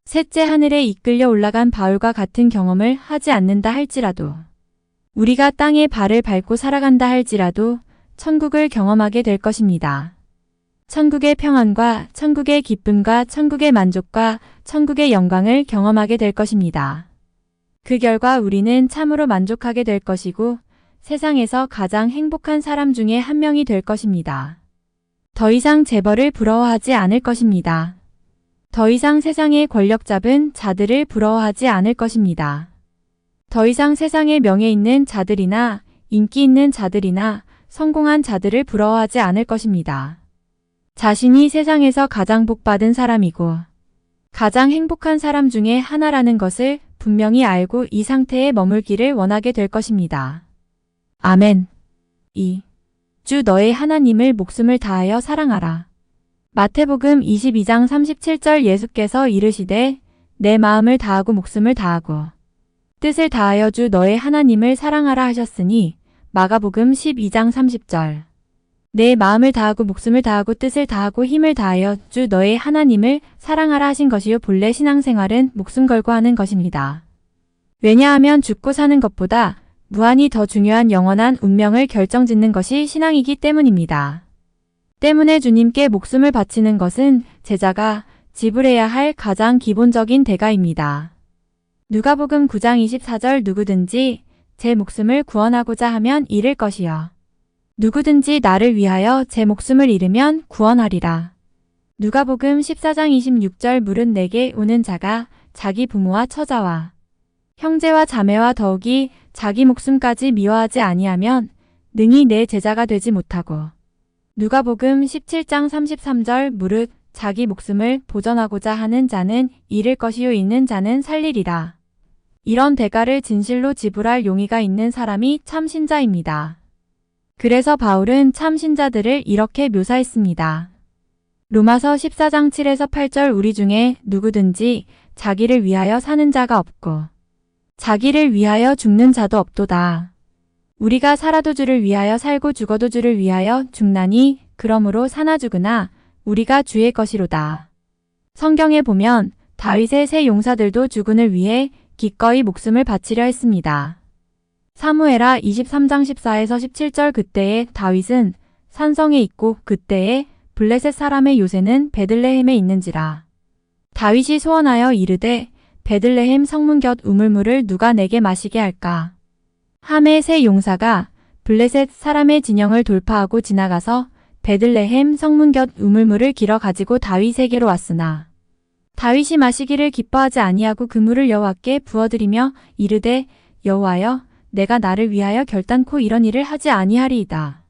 셋째 하늘에 이끌려 올라간 바울과 같은 경험을 하지 않는다 할지라도 우리가 땅에 발을 밟고 살아간다 할지라도 천국을 경험하게 될 것입니다. 천국의 평안과 천국의 기쁨과 천국의 만족과 천국의 영광을 경험하게 될 것입니다. 그 결과 우리는 참으로 만족하게 될 것이고 세상에서 가장 행복한 사람 중에 한 명이 될 것입니다. 더 이상 재벌을 부러워하지 않을 것입니다. 더 이상 세상의 권력 잡은 자들을 부러워하지 않을 것입니다. 더 이상 세상에 명예 있는 자들이나 인기 있는 자들이나 성공한 자들을 부러워하지 않을 것입니다. 자신이 세상에서 가장 복받은 사람이고 가장 행복한 사람 중에 하나라는 것을 분명히 알고 이 상태에 머물기를 원하게 될 것입니다. 아멘. 2. 주 너의 하나님을 목숨을 다하여 사랑하라. 마태복음 22장 37절 예수께서 이르시되 내 마음을 다하고 목숨을 다하고 뜻을 다하여 주 너의 하나님을 사랑하라 하셨으니 마가복음 12장 30절 내 마음을 다하고 목숨을 다하고 뜻을 다하고 힘을 다하여 주 너의 하나님을 사랑하라 하신 것이요 본래 신앙생활은 목숨 걸고 하는 것입니다. 왜냐하면 죽고 사는 것보다 무한히 더 중요한 영원한 운명을 결정짓는 것이 신앙이기 때문입니다. 때문에 주님께 목숨을 바치는 것은 제자가 지불해야 할 가장 기본적인 대가입니다. 누가복음 9장 24절 누구든지 제 목숨을 구원하고자 하면 잃을 것이요. 누구든지 나를 위하여 제 목숨을 잃으면 구원하리라. 누가복음 14장 26절 물은 내게 오는 자가 자기 부모와 처자와 형제와 자매와 더욱이 자기 목숨까지 미워하지 아니하면 능히 내 제자가 되지 못하고 누가복음 17장 33절 무릇 자기 목숨을 보전하고자 하는 자는 잃을 것이요 잃는 자는 살리리라. 이런 대가를 진실로 지불할 용의가 있는 사람이 참 신자입니다. 그래서 바울은 참 신자들을 이렇게 묘사했습니다. 로마서 14장 7에서 8절 우리 중에 누구든지 자기를 위하여 사는 자가 없고 자기를 위하여 죽는 자도 없도다. 우리가 살아도 주를 위하여 살고 죽어도 주를 위하여 죽나니 그러므로 사나 죽으나 우리가 주의 것이로다. 성경에 보면 다윗의 세 용사들도 주군을 위해 기꺼이 목숨을 바치려 했습니다. 사무엘하 23장 14에서 17절 그때에 다윗은 산성에 있고 그때에 블레셋 사람의 요새는 베들레헴에 있는지라. 다윗이 소원하여 이르되 베들레헴 성문 곁 우물물을 누가 내게 마시게 할까. 함의 세 용사가 블레셋 사람의 진영을 돌파하고 지나가서 베들레헴 성문 곁 우물물을 길어 가지고 다윗에게로 왔으나 다윗이 마시기를 기뻐하지 아니하고 그 물을 여호와께 부어드리며 이르되 여호와여 내가 나를 위하여 결단코 이런 일을 하지 아니하리이다.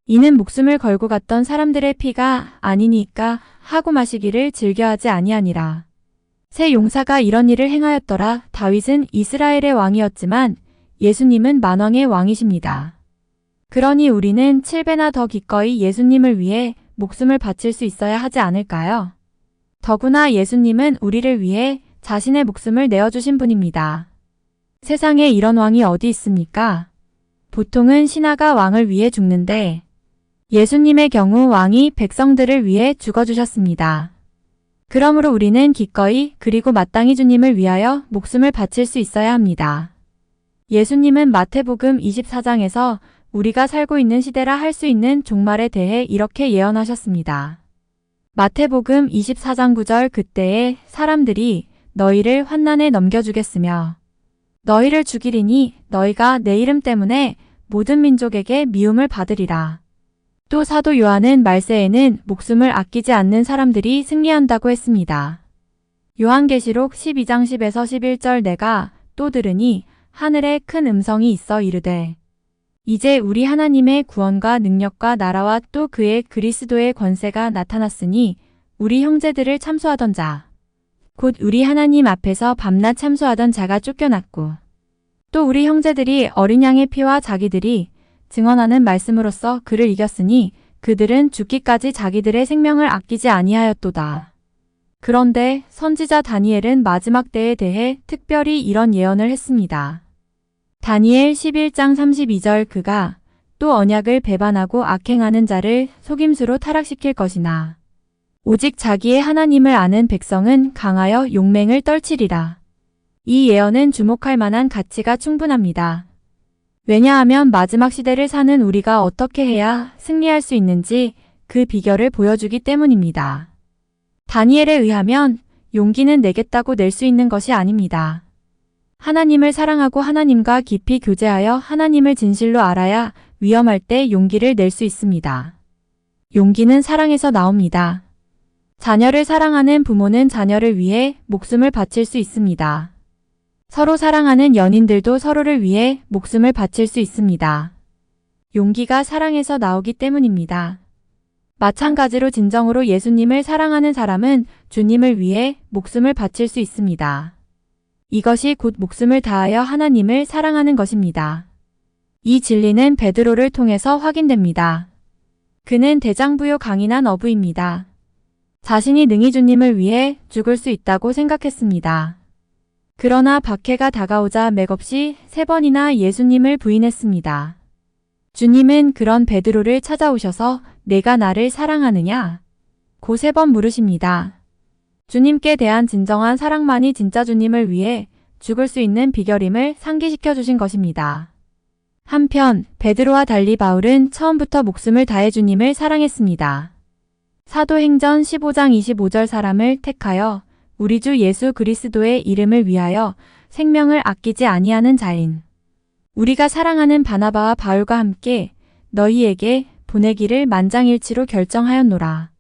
이는 목숨을 걸고 갔던 사람들의 피가 아니니까 하고 마시기를 즐겨하지 아니하니라. 세 용사가 이런 일을 행하였더라. 다윗은 이스라엘의 왕이었지만 예수님은 만왕의 왕이십니다. 그러니 우리는 7배나 더 기꺼이 예수님을 위해 목숨을 바칠 수 있어야 하지 않을까요? 더구나 예수님은 우리를 위해 자신의 목숨을 내어주신 분입니다. 세상에 이런 왕이 어디 있습니까? 보통은 신하가 왕을 위해 죽는데 예수님의 경우 왕이 백성들을 위해 죽어주셨습니다. 그러므로 우리는 기꺼이 그리고 마땅히 주님을 위하여 목숨을 바칠 수 있어야 합니다. 예수님은 마태복음 24장에서 우리가 살고 있는 시대라 할 수 있는 종말에 대해 이렇게 예언하셨습니다. 마태복음 24장 9절 그때에 사람들이 너희를 환난에 넘겨주겠으며 너희를 죽이리니 너희가 내 이름 때문에 모든 민족에게 미움을 받으리라. 또 사도 요한은 말세에는 목숨을 아끼지 않는 사람들이 승리한다고 했습니다. 요한계시록 12장 10에서 11절 내가 또 들으니 하늘에 큰 음성이 있어 이르되 이제 우리 하나님의 구원과 능력과 나라와 또 그의 그리스도의 권세가 나타났으니 우리 형제들을 참소하던 자 곧 우리 하나님 앞에서 밤낮 참소하던 자가 쫓겨났고 또 우리 형제들이 어린 양의 피와 자기들이 증언하는 말씀으로써 그를 이겼으니 그들은 죽기까지 자기들의 생명을 아끼지 아니하였도다. 그런데 선지자 다니엘은 마지막 때에 대해 특별히 이런 예언을 했습니다. 다니엘 11장 32절 그가 또 언약을 배반하고 악행하는 자를 속임수로 타락시킬 것이나 오직 자기의 하나님을 아는 백성은 강하여 용맹을 떨치리라. 이 예언은 주목할 만한 가치가 충분합니다. 왜냐하면 마지막 시대를 사는 우리가 어떻게 해야 승리할 수 있는지 그 비결을 보여주기 때문입니다. 다니엘에 의하면 용기는 내겠다고 낼 수 있는 것이 아닙니다. 하나님을 사랑하고 하나님과 깊이 교제하여 하나님을 진실로 알아야 위험할 때 용기를 낼 수 있습니다. 용기는 사랑에서 나옵니다. 자녀를 사랑하는 부모는 자녀를 위해 목숨을 바칠 수 있습니다. 서로 사랑하는 연인들도 서로를 위해 목숨을 바칠 수 있습니다. 용기가 사랑에서 나오기 때문입니다. 마찬가지로 진정으로 예수님을 사랑하는 사람은 주님을 위해 목숨을 바칠 수 있습니다. 이것이 곧 목숨을 다하여 하나님을 사랑하는 것입니다. 이 진리는 베드로를 통해서 확인됩니다. 그는 대장부요 강인한 어부입니다. 자신이 능히 주님을 위해 죽을 수 있다고 생각했습니다. 그러나 박해가 다가오자 맥없이 3번이나 예수님을 부인했습니다. 주님은 그런 베드로를 찾아오셔서 내가 나를 사랑하느냐? 고 3번 물으십니다. 주님께 대한 진정한 사랑만이 진짜 주님을 위해 죽을 수 있는 비결임을 상기시켜 주신 것입니다. 한편 베드로와 달리 바울은 처음부터 목숨을 다해 주님을 사랑했습니다. 사도행전 15장 25절 사람을 택하여 우리 주 예수 그리스도의 이름을 위하여 생명을 아끼지 아니하는 자인 우리가 사랑하는 바나바와 바울과 함께 너희에게 보내기를 만장일치로 결정하였노라.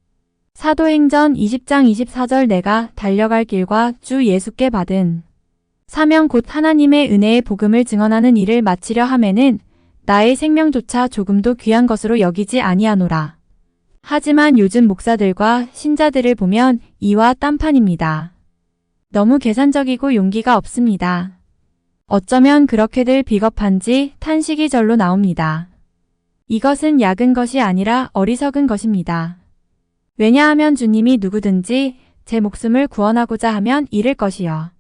사도행전 20장 24절 내가 달려갈 길과 주 예수께 받은 사명 곧 하나님의 은혜의 복음을 증언하는 일을 마치려 하매는 나의 생명조차 조금도 귀한 것으로 여기지 아니하노라. 하지만 요즘 목사들과 신자들을 보면 이와 딴판입니다. 너무 계산적이고 용기가 없습니다. 어쩌면 그렇게들 비겁한지 탄식이 절로 나옵니다. 이것은 약은 것이 아니라 어리석은 것입니다. 왜냐하면 주님이 누구든지 제 목숨을 구원하고자 하면 잃을 것이요.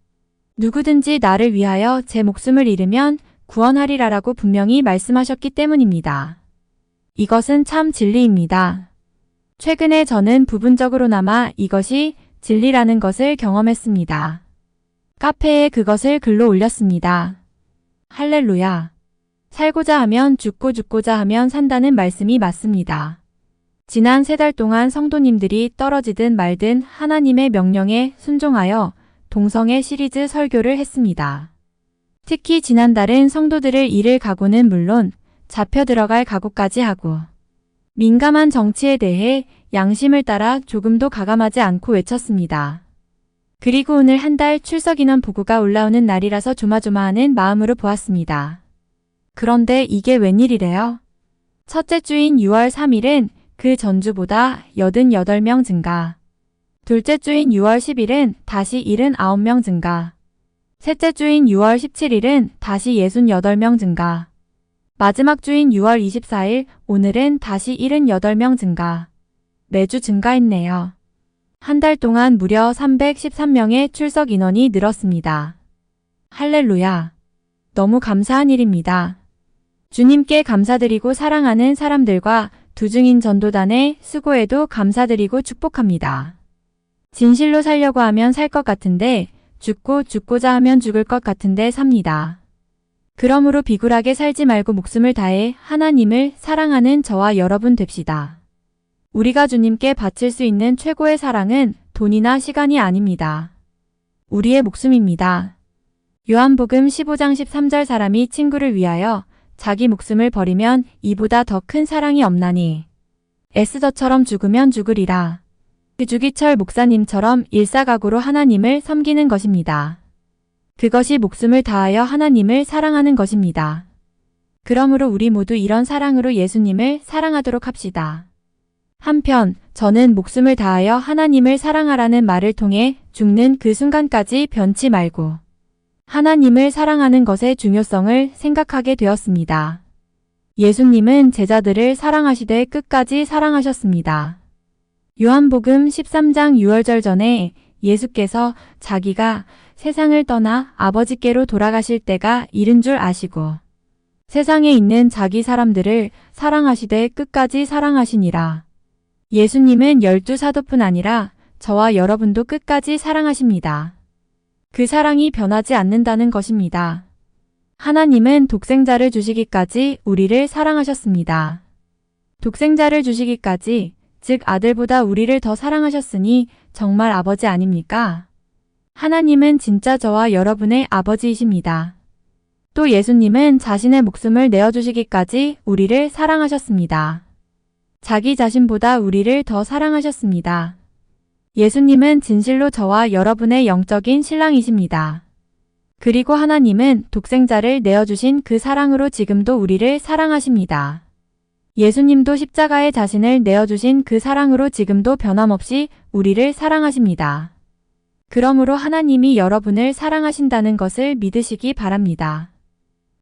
누구든지 나를 위하여 제 목숨을 잃으면 구원하리라라고 분명히 말씀하셨기 때문입니다. 이것은 참 진리입니다. 최근에 저는 부분적으로나마 이것이 진리라는 것을 경험했습니다. 카페에 그것을 글로 올렸습니다. 할렐루야. 살고자 하면 죽고 죽고자 하면 산다는 말씀이 맞습니다. 지난 3달 동안 성도님들이 떨어지든 말든 하나님의 명령에 순종하여 동성애 시리즈 설교를 했습니다. 특히 지난달은 성도들을 잃을 각오는 물론 잡혀 들어갈 각오까지 하고 민감한 정치에 대해 양심을 따라 조금도 가감하지 않고 외쳤습니다. 그리고 오늘 한 달 출석 인원 보고가 올라오는 날이라서 조마조마하는 마음으로 보았습니다. 그런데 이게 웬일이래요? 첫째 주인 6월 3일은 그 전주보다 88명 증가. 둘째 주인 6월 10일은 다시 79명 증가. 셋째 주인 6월 17일은 다시 68명 증가. 마지막 주인 6월 24일 오늘은 다시 78명 증가. 매주 증가했네요. 한 달 동안 무려 313명의 출석 인원이 늘었습니다. 할렐루야. 너무 감사한 일입니다. 주님께 감사드리고 사랑하는 사람들과 두중인 전도단의 수고에도 감사드리고 축복합니다. 진실로 살려고 하면 살 것 같은데 죽고자 하면 죽을 것 같은데 삽니다. 그러므로 비굴하게 살지 말고 목숨을 다해 하나님을 사랑하는 저와 여러분 됩시다. 우리가 주님께 바칠 수 있는 최고의 사랑은 돈이나 시간이 아닙니다. 우리의 목숨입니다. 요한복음 15장 13절 사람이 친구를 위하여 자기 목숨을 버리면 이보다 더 큰 사랑이 없나니 에스더처럼 죽으면 죽으리라. 주기철 목사님처럼 일사각오로 하나님을 섬기는 것입니다. 그것이 목숨을 다하여 하나님을 사랑하는 것입니다. 그러므로 우리 모두 이런 사랑으로 예수님을 사랑하도록 합시다. 한편 저는 목숨을 다하여 하나님을 사랑하라는 말을 통해 죽는 그 순간까지 변치 말고 하나님을 사랑하는 것의 중요성을 생각하게 되었습니다. 예수님은 제자들을 사랑하시되 끝까지 사랑하셨습니다. 요한복음 13장 6월절 전에 예수께서 자기가 세상을 떠나 아버지께로 돌아가실 때가 이른 줄 아시고 세상에 있는 자기 사람들을 사랑하시되 끝까지 사랑하시니라. 예수님은 12사도뿐 아니라 저와 여러분도 끝까지 사랑하십니다. 그 사랑이 변하지 않는다는 것입니다. 하나님은 독생자를 주시기까지 우리를 사랑하셨습니다. 독생자를 주시기까지, 즉 아들보다 우리를 더 사랑하셨으니 정말 아버지 아닙니까? 하나님은 진짜 저와 여러분의 아버지이십니다. 또 예수님은 자신의 목숨을 내어주시기까지 우리를 사랑하셨습니다. 자기 자신보다 우리를 더 사랑하셨습니다. 예수님은 진실로 저와 여러분의 영적인 신랑이십니다. 그리고 하나님은 독생자를 내어주신 그 사랑으로 지금도 우리를 사랑하십니다. 예수님도 십자가에 자신을 내어주신 그 사랑으로 지금도 변함없이 우리를 사랑하십니다. 그러므로 하나님이 여러분을 사랑하신다는 것을 믿으시기 바랍니다.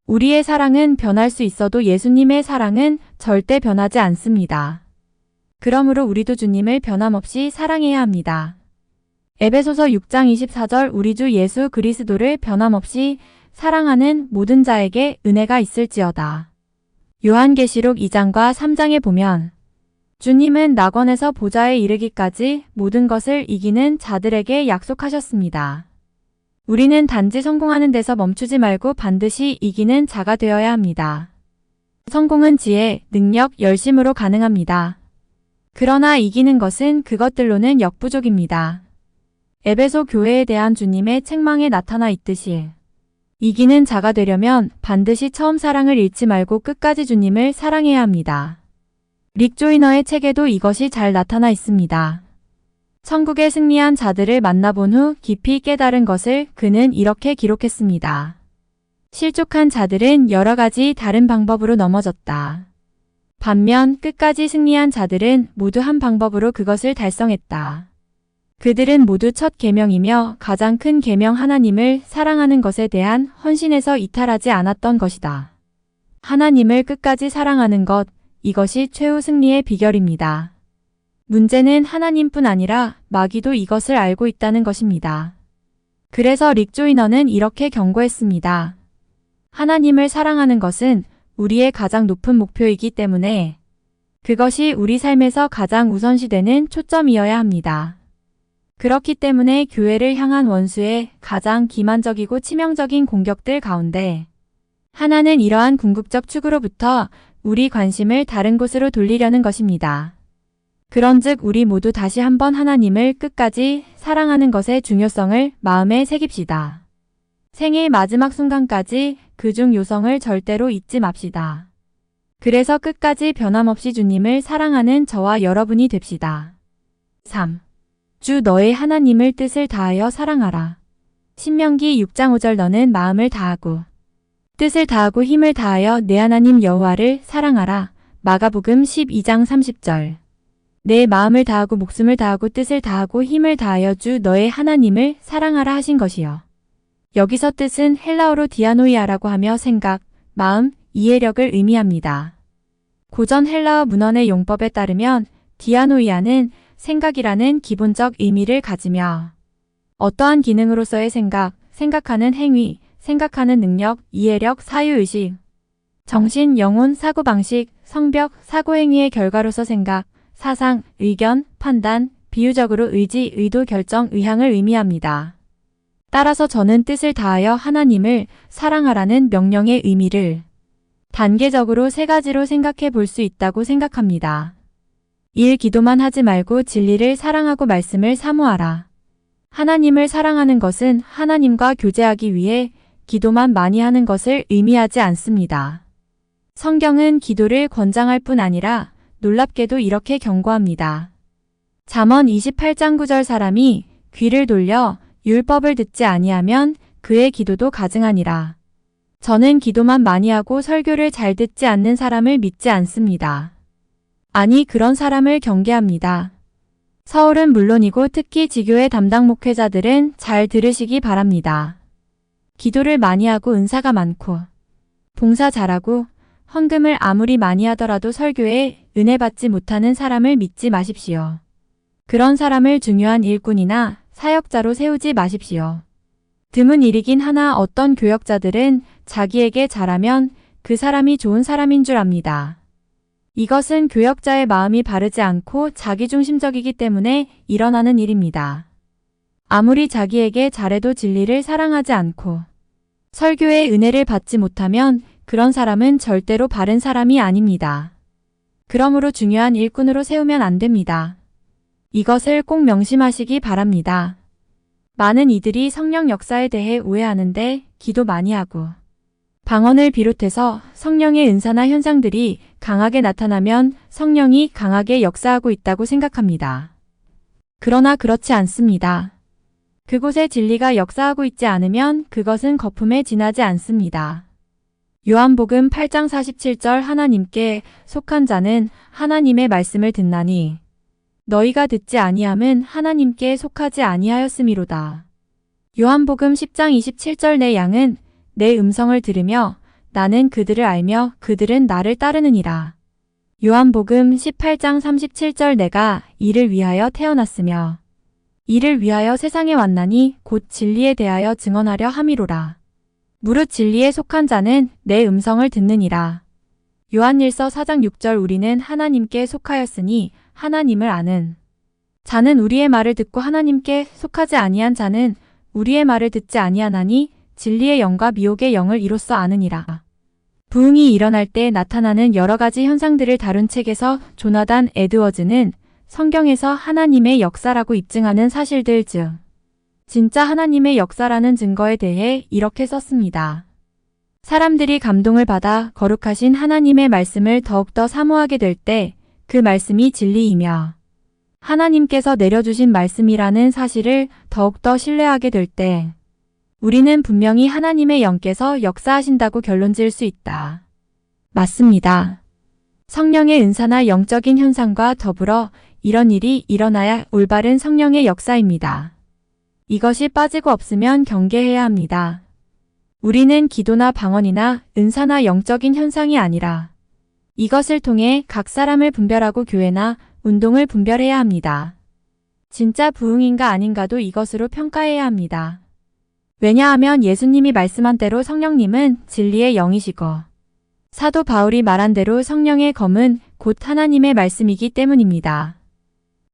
우리의 사랑은 변할 수 있어도 예수님의 사랑은 절대 변하지 않습니다. 그러므로 우리도 주님을 변함없이 사랑해야 합니다. 에베소서 6장 24절 우리 주 예수 그리스도를 변함없이 사랑하는 모든 자에게 은혜가 있을지어다. 요한계시록 2장과 3장에 보면 주님은 낙원에서 보좌에 이르기까지 모든 것을 이기는 자들에게 약속하셨습니다. 우리는 단지 성공하는 데서 멈추지 말고 반드시 이기는 자가 되어야 합니다. 성공은 지혜, 능력, 열심으로 가능합니다. 그러나 이기는 것은 그것들로는 역부족입니다. 에베소 교회에 대한 주님의 책망에 나타나 있듯이 이기는 자가 되려면 반드시 처음 사랑을 잃지 말고 끝까지 주님을 사랑해야 합니다. 릭 조이너의 책에도 이것이 잘 나타나 있습니다. 천국에 승리한 자들을 만나본 후 깊이 깨달은 것을 그는 이렇게 기록했습니다. 실족한 자들은 여러 가지 다른 방법으로 넘어졌다. 반면 끝까지 승리한 자들은 모두 한 방법으로 그것을 달성했다. 그들은 모두 첫 계명이며 가장 큰 계명 하나님을 사랑하는 것에 대한 헌신에서 이탈하지 않았던 것이다. 하나님을 끝까지 사랑하는 것, 이것이 최후 승리의 비결입니다. 문제는 하나님뿐 아니라 마귀도 이것을 알고 있다는 것입니다. 그래서 릭 조이너는 이렇게 경고했습니다. 하나님을 사랑하는 것은 우리의 가장 높은 목표이기 때문에 그것이 우리 삶에서 가장 우선시되는 초점이어야 합니다. 그렇기 때문에 교회를 향한 원수의 가장 기만적이고 치명적인 공격들 가운데 하나는 이러한 궁극적 축으로부터 우리 관심을 다른 곳으로 돌리려는 것입니다. 그런즉 우리 모두 다시 한번 하나님을 끝까지 사랑하는 것의 중요성을 마음에 새깁시다. 생의 마지막 순간까지 그중 요성을 절대로 잊지 맙시다. 그래서 끝까지 변함없이 주님을 사랑하는 저와 여러분이 됩시다. 3. 주 너의 하나님을 뜻을 다하여 사랑하라. 신명기 6장 5절 너는 마음을 다하고 뜻을 다하고 힘을 다하여 내 하나님 여호와를 사랑하라. 마가복음 12장 30절 내 마음을 다하고 목숨을 다하고 뜻을 다하고 힘을 다하여 주 너의 하나님을 사랑하라 하신 것이요. 여기서 뜻은 헬라어로 디아노이아라고 하며 생각, 마음, 이해력을 의미합니다. 고전 헬라어 문헌의 용법에 따르면 디아노이아는 생각이라는 기본적 의미를 가지며 어떠한 기능으로서의 생각, 생각하는 행위, 생각하는 능력, 이해력, 사유의식, 정신, 영혼, 사고방식, 성격, 사고행위의 결과로서 생각, 사상, 의견, 판단, 비유적으로 의지, 의도, 결정, 의향을 의미합니다. 따라서 저는 뜻을 다하여 하나님을 사랑하라는 명령의 의미를 단계적으로 세 가지로 생각해 볼 수 있다고 생각합니다. 1. 기도만 하지 말고 진리를 사랑하고 말씀을 사모하라. 하나님을 사랑하는 것은 하나님과 교제하기 위해 기도만 많이 하는 것을 의미하지 않습니다. 성경은 기도를 권장할 뿐 아니라 놀랍게도 이렇게 경고합니다. 잠언 28장 9절 사람이 귀를 돌려 율법을 듣지 아니하면 그의 기도도 가증하니라. 저는 기도만 많이 하고 설교를 잘 듣지 않는 사람을 믿지 않습니다. 아니 그런 사람을 경계합니다. 서울은 물론이고 특히 지교회 담당 목회자들은 잘 들으시기 바랍니다. 기도를 많이 하고 은사가 많고 봉사 잘하고 헌금을 아무리 많이 하더라도 설교에 은혜 받지 못하는 사람을 믿지 마십시오. 그런 사람을 중요한 일꾼이나 사역자로 세우지 마십시오. 드문 일이긴 하나 어떤 교역자들은 자기에게 잘하면 그 사람이 좋은 사람인 줄 압니다. 이것은 교역자의 마음이 바르지 않고 자기중심적이기 때문에 일어나는 일입니다. 아무리 자기에게 잘해도 진리를 사랑하지 않고 설교의 은혜를 받지 못하면 그런 사람은 절대로 바른 사람이 아닙니다. 그러므로 중요한 일꾼으로 세우면 안 됩니다. 이것을 꼭 명심하시기 바랍니다. 많은 이들이 성령 역사에 대해 오해하는데 기도 많이 하고 방언을 비롯해서 성령의 은사나 현상들이 강하게 나타나면 성령이 강하게 역사하고 있다고 생각합니다. 그러나 그렇지 않습니다. 그곳에 진리가 역사하고 있지 않으면 그것은 거품에 지나지 않습니다. 요한복음 8장 47절 하나님께 속한 자는 하나님의 말씀을 듣나니 너희가 듣지 아니함은 하나님께 속하지 아니하였음이로다. 요한복음 10장 27절 내 양은 내 음성을 들으며 나는 그들을 알며 그들은 나를 따르느니라. 요한복음 18장 37절 내가 이를 위하여 태어났으며 이를 위하여 세상에 왔나니 곧 진리에 대하여 증언하려 함이로라. 무릇 진리에 속한 자는 내 음성을 듣느니라. 요한일서 4장 6절 우리는 하나님께 속하였으니 하나님을 아는 자는 우리의 말을 듣고 하나님께 속하지 아니한 자는 우리의 말을 듣지 아니하나니 진리의 영과 미혹의 영을 이로써 아느니라. 부흥이 일어날 때 나타나는 여러 가지 현상들을 다룬 책에서 조나단 에드워즈는 성경에서 하나님의 역사라고 입증하는 사실들 중 진짜 하나님의 역사라는 증거에 대해 이렇게 썼습니다. 사람들이 감동을 받아 거룩하신 하나님의 말씀을 더욱더 사모하게 될 때 그 말씀이 진리이며 하나님께서 내려주신 말씀이라는 사실을 더욱더 신뢰하게 될 때 우리는 분명히 하나님의 영께서 역사하신다고 결론 지을 수 있다. 맞습니다. 성령의 은사나 영적인 현상과 더불어 이런 일이 일어나야 올바른 성령의 역사입니다. 이것이 빠지고 없으면 경계해야 합니다. 우리는 기도나 방언이나 은사나 영적인 현상이 아니라 이것을 통해 각 사람을 분별하고 교회나 운동을 분별해야 합니다. 진짜 부흥인가 아닌가도 이것으로 평가해야 합니다. 왜냐하면 예수님이 말씀한 대로 성령님은 진리의 영이시고 사도 바울이 말한 대로 성령의 검은 곧 하나님의 말씀이기 때문입니다.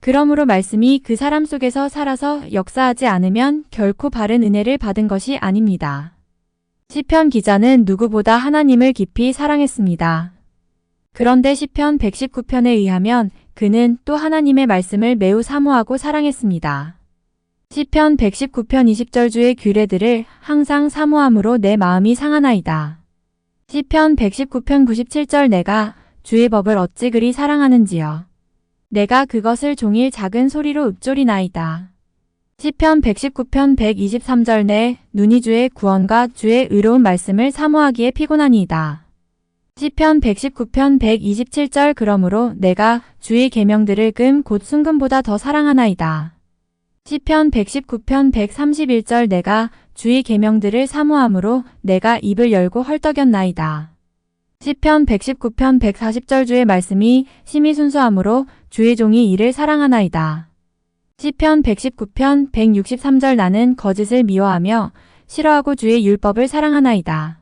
그러므로 말씀이 그 사람 속에서 살아서 역사하지 않으면 결코 바른 은혜를 받은 것이 아닙니다. 시편 기자는 누구보다 하나님을 깊이 사랑했습니다. 그런데 시편 119편에 의하면 그는 또 하나님의 말씀을 매우 사모하고 사랑했습니다. 시편 119편 20절 주의 규례들을 항상 사모함으로 내 마음이 상하나이다. 시편 119편 97절 내가 주의 법을 어찌 그리 사랑하는지요. 내가 그것을 종일 작은 소리로 읊조리나이다. 시편 119편 123절 내 눈이 주의 구원과 주의 의로운 말씀을 사모하기에 피곤하니이다. 시편 119편 127절 그러므로 내가 주의 계명들을 금 곧 순금보다 더 사랑하나이다. 시편 119편 131절 내가 주의 계명들을 사모함으로 내가 입을 열고 헐떡였나이다. 시편 119편 140절 주의 말씀이 심히 순수함으로 주의 종이 이를 사랑하나이다. 시편 119편 163절 나는 거짓을 미워하며 싫어하고 주의 율법을 사랑하나이다.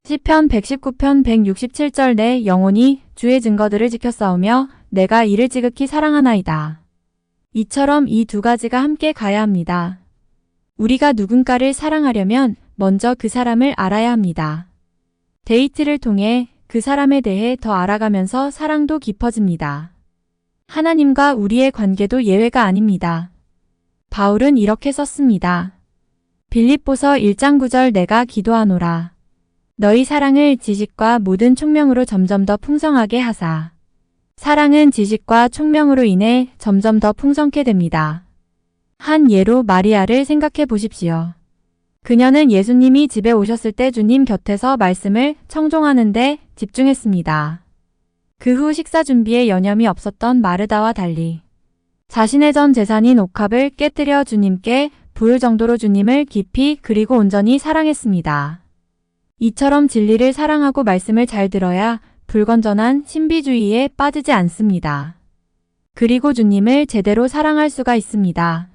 시편 119편 167절 내 영혼이 주의 증거들을 지켜 싸우며 내가 이를 지극히 사랑하나이다. 이처럼 이 두 가지가 함께 가야 합니다. 우리가 누군가를 사랑하려면 먼저 그 사람을 알아야 합니다. 데이트를 통해 그 사람에 대해 더 알아가면서 사랑도 깊어집니다. 하나님과 우리의 관계도 예외가 아닙니다. 바울은 이렇게 썼습니다. 빌립보서 1장 9절 내가 기도하노라. 너희 사랑을 지식과 모든 총명으로 점점 더 풍성하게 하사. 사랑은 지식과 총명으로 인해 점점 더 풍성케 됩니다. 한 예로 마리아를 생각해 보십시오. 그녀는 예수님이 집에 오셨을 때 주님 곁에서 말씀을 청종하는 데 집중했습니다. 그 후 식사 준비에 여념이 없었던 마르다와 달리 자신의 전 재산인 옥합을 깨뜨려 주님께 부을 정도로 주님을 깊이 그리고 온전히 사랑했습니다. 이처럼 진리를 사랑하고 말씀을 잘 들어야 불건전한 신비주의에 빠지지 않습니다. 그리고 주님을 제대로 사랑할 수가 있습니다.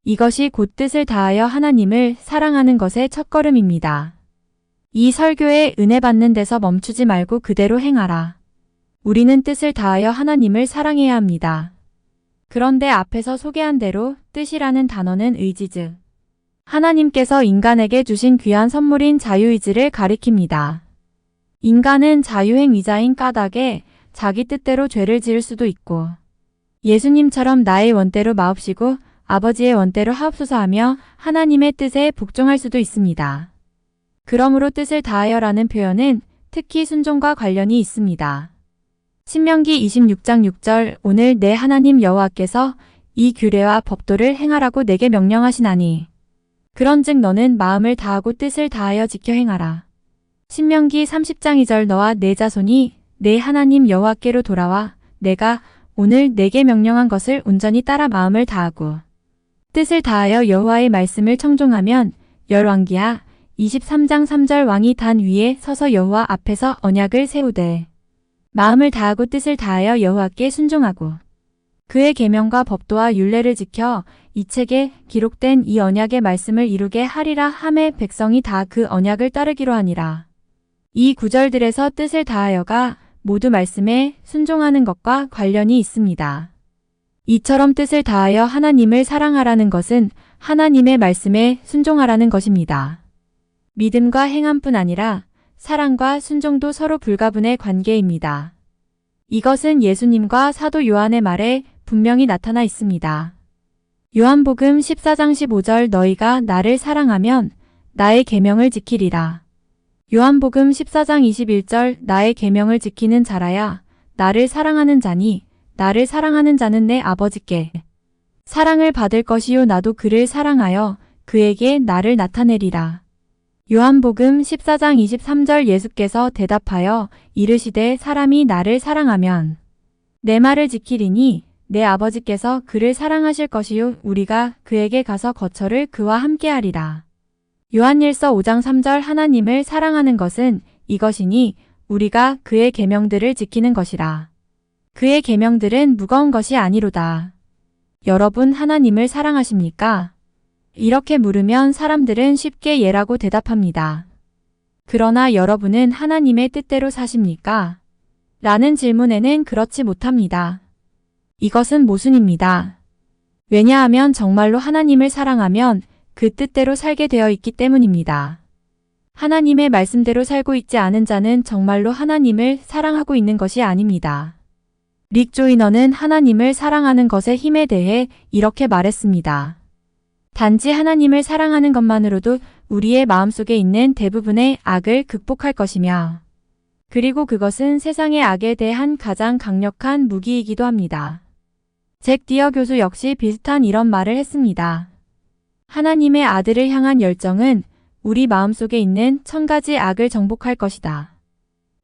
이것이 곧 뜻을 다하여 하나님을 사랑하는 것의 첫걸음입니다. 이 설교에 은혜 받는 데서 멈추지 말고 그대로 행하라. 우리는 뜻을 다하여 하나님을 사랑해야 합니다. 그런데 앞에서 소개한 대로 뜻이라는 단어는 의지 즉 하나님께서 인간에게 주신 귀한 선물인 자유의지를 가리킵니다. 인간은 자유행위자인 까닭에 자기 뜻대로 죄를 지을 수도 있고 예수님처럼 나의 원대로 마옵시고 아버지의 원대로 하옵소서 하며 하나님의 뜻에 복종할 수도 있습니다. 그러므로 뜻을 다하여라는 표현은 특히 순종과 관련이 있습니다. 신명기 26장 6절 오늘 내 하나님 여호와께서 이 규례와 법도를 행하라고 내게 명령하시나니 그런즉 너는 마음을 다하고 뜻을 다하여 지켜 행하라. 신명기 30장 2절 너와 내 자손이 내 하나님 여호와께로 돌아와 내가 오늘 내게 명령한 것을 온전히 따라 마음을 다하고 뜻을 다하여 여호와의 말씀을 청종하면 열왕기하 23장 3절 왕이 단 위에 서서 여호와 앞에서 언약을 세우되 마음을 다하고 뜻을 다하여 여호와께 순종하고 그의 계명과 법도와 율례를 지켜 이 책에 기록된 이 언약의 말씀을 이루게 하리라 하매 백성이 다 그 언약을 따르기로 하니라. 이 구절들에서 뜻을 다하여가 모두 말씀에 순종하는 것과 관련이 있습니다. 이처럼 뜻을 다하여 하나님을 사랑하라는 것은 하나님의 말씀에 순종하라는 것입니다. 믿음과 행함뿐 아니라 사랑과 순종도 서로 불가분의 관계입니다. 이것은 예수님과 사도 요한의 말에 분명히 나타나 있습니다. 요한복음 14장 15절 너희가 나를 사랑하면 나의 계명을 지키리라. 요한복음 14장 21절 나의 계명을 지키는 자라야 나를 사랑하는 자니 나를 사랑하는 자는 내 아버지께 사랑을 받을 것이요 나도 그를 사랑하여 그에게 나를 나타내리라. 요한복음 14장 23절 예수께서 대답하여 이르시되 사람이 나를 사랑하면 내 말을 지키리니 내 아버지께서 그를 사랑하실 것이요 우리가 그에게 가서 거처를 그와 함께하리라. 요한일서 5장 3절 하나님을 사랑하는 것은 이것이니 우리가 그의 계명들을 지키는 것이라. 그의 계명들은 무거운 것이 아니로다. 여러분 하나님을 사랑하십니까? 이렇게 물으면 사람들은 쉽게 예라고 대답합니다. 그러나 여러분은 하나님의 뜻대로 사십니까? 라는 질문에는 그렇지 못합니다. 이것은 모순입니다. 왜냐하면 정말로 하나님을 사랑하면 그 뜻대로 살게 되어 있기 때문입니다. 하나님의 말씀대로 살고 있지 않은 자는 정말로 하나님을 사랑하고 있는 것이 아닙니다. 릭 조이너는 하나님을 사랑하는 것의 힘에 대해 이렇게 말했습니다. 단지 하나님을 사랑하는 것만으로도 우리의 마음속에 있는 대부분의 악을 극복할 것이며, 그리고 그것은 세상의 악에 대한 가장 강력한 무기이기도 합니다. 잭 디어 교수 역시 비슷한 이런 말을 했습니다. 하나님의 아들을 향한 열정은 우리 마음속에 있는 1000가지 악을 정복할 것이다.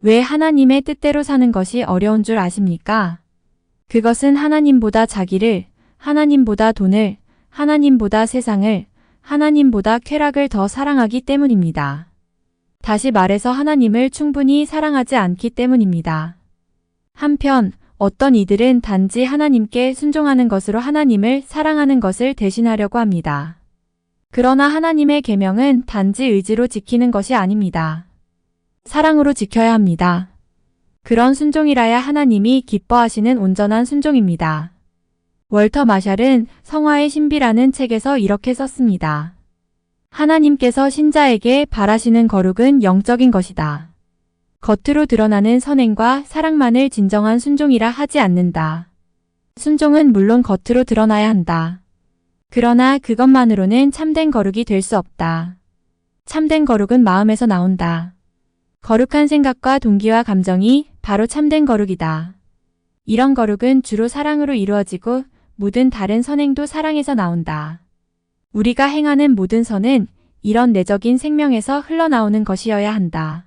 왜 하나님의 뜻대로 사는 것이 어려운 줄 아십니까? 그것은 하나님보다 자기를, 하나님보다 돈을, 하나님보다 세상을, 하나님보다 쾌락을 더 사랑하기 때문입니다. 다시 말해서 하나님을 충분히 사랑하지 않기 때문입니다. 한편 어떤 이들은 단지 하나님께 순종하는 것으로 하나님을 사랑하는 것을 대신하려고 합니다. 그러나 하나님의 계명은 단지 의지로 지키는 것이 아닙니다. 사랑으로 지켜야 합니다. 그런 순종이라야 하나님이 기뻐하시는 온전한 순종입니다. 월터 마샬은 성화의 신비라는 책에서 이렇게 썼습니다. 하나님께서 신자에게 바라시는 거룩은 영적인 것이다. 겉으로 드러나는 선행과 사랑만을 진정한 순종이라 하지 않는다. 순종은 물론 겉으로 드러나야 한다. 그러나 그것만으로는 참된 거룩이 될 수 없다. 참된 거룩은 마음에서 나온다. 거룩한 생각과 동기와 감정이 바로 참된 거룩이다. 이런 거룩은 주로 사랑으로 이루어지고 모든 다른 선행도 사랑에서 나온다. 우리가 행하는 모든 선은 이런 내적인 생명에서 흘러나오는 것이어야 한다.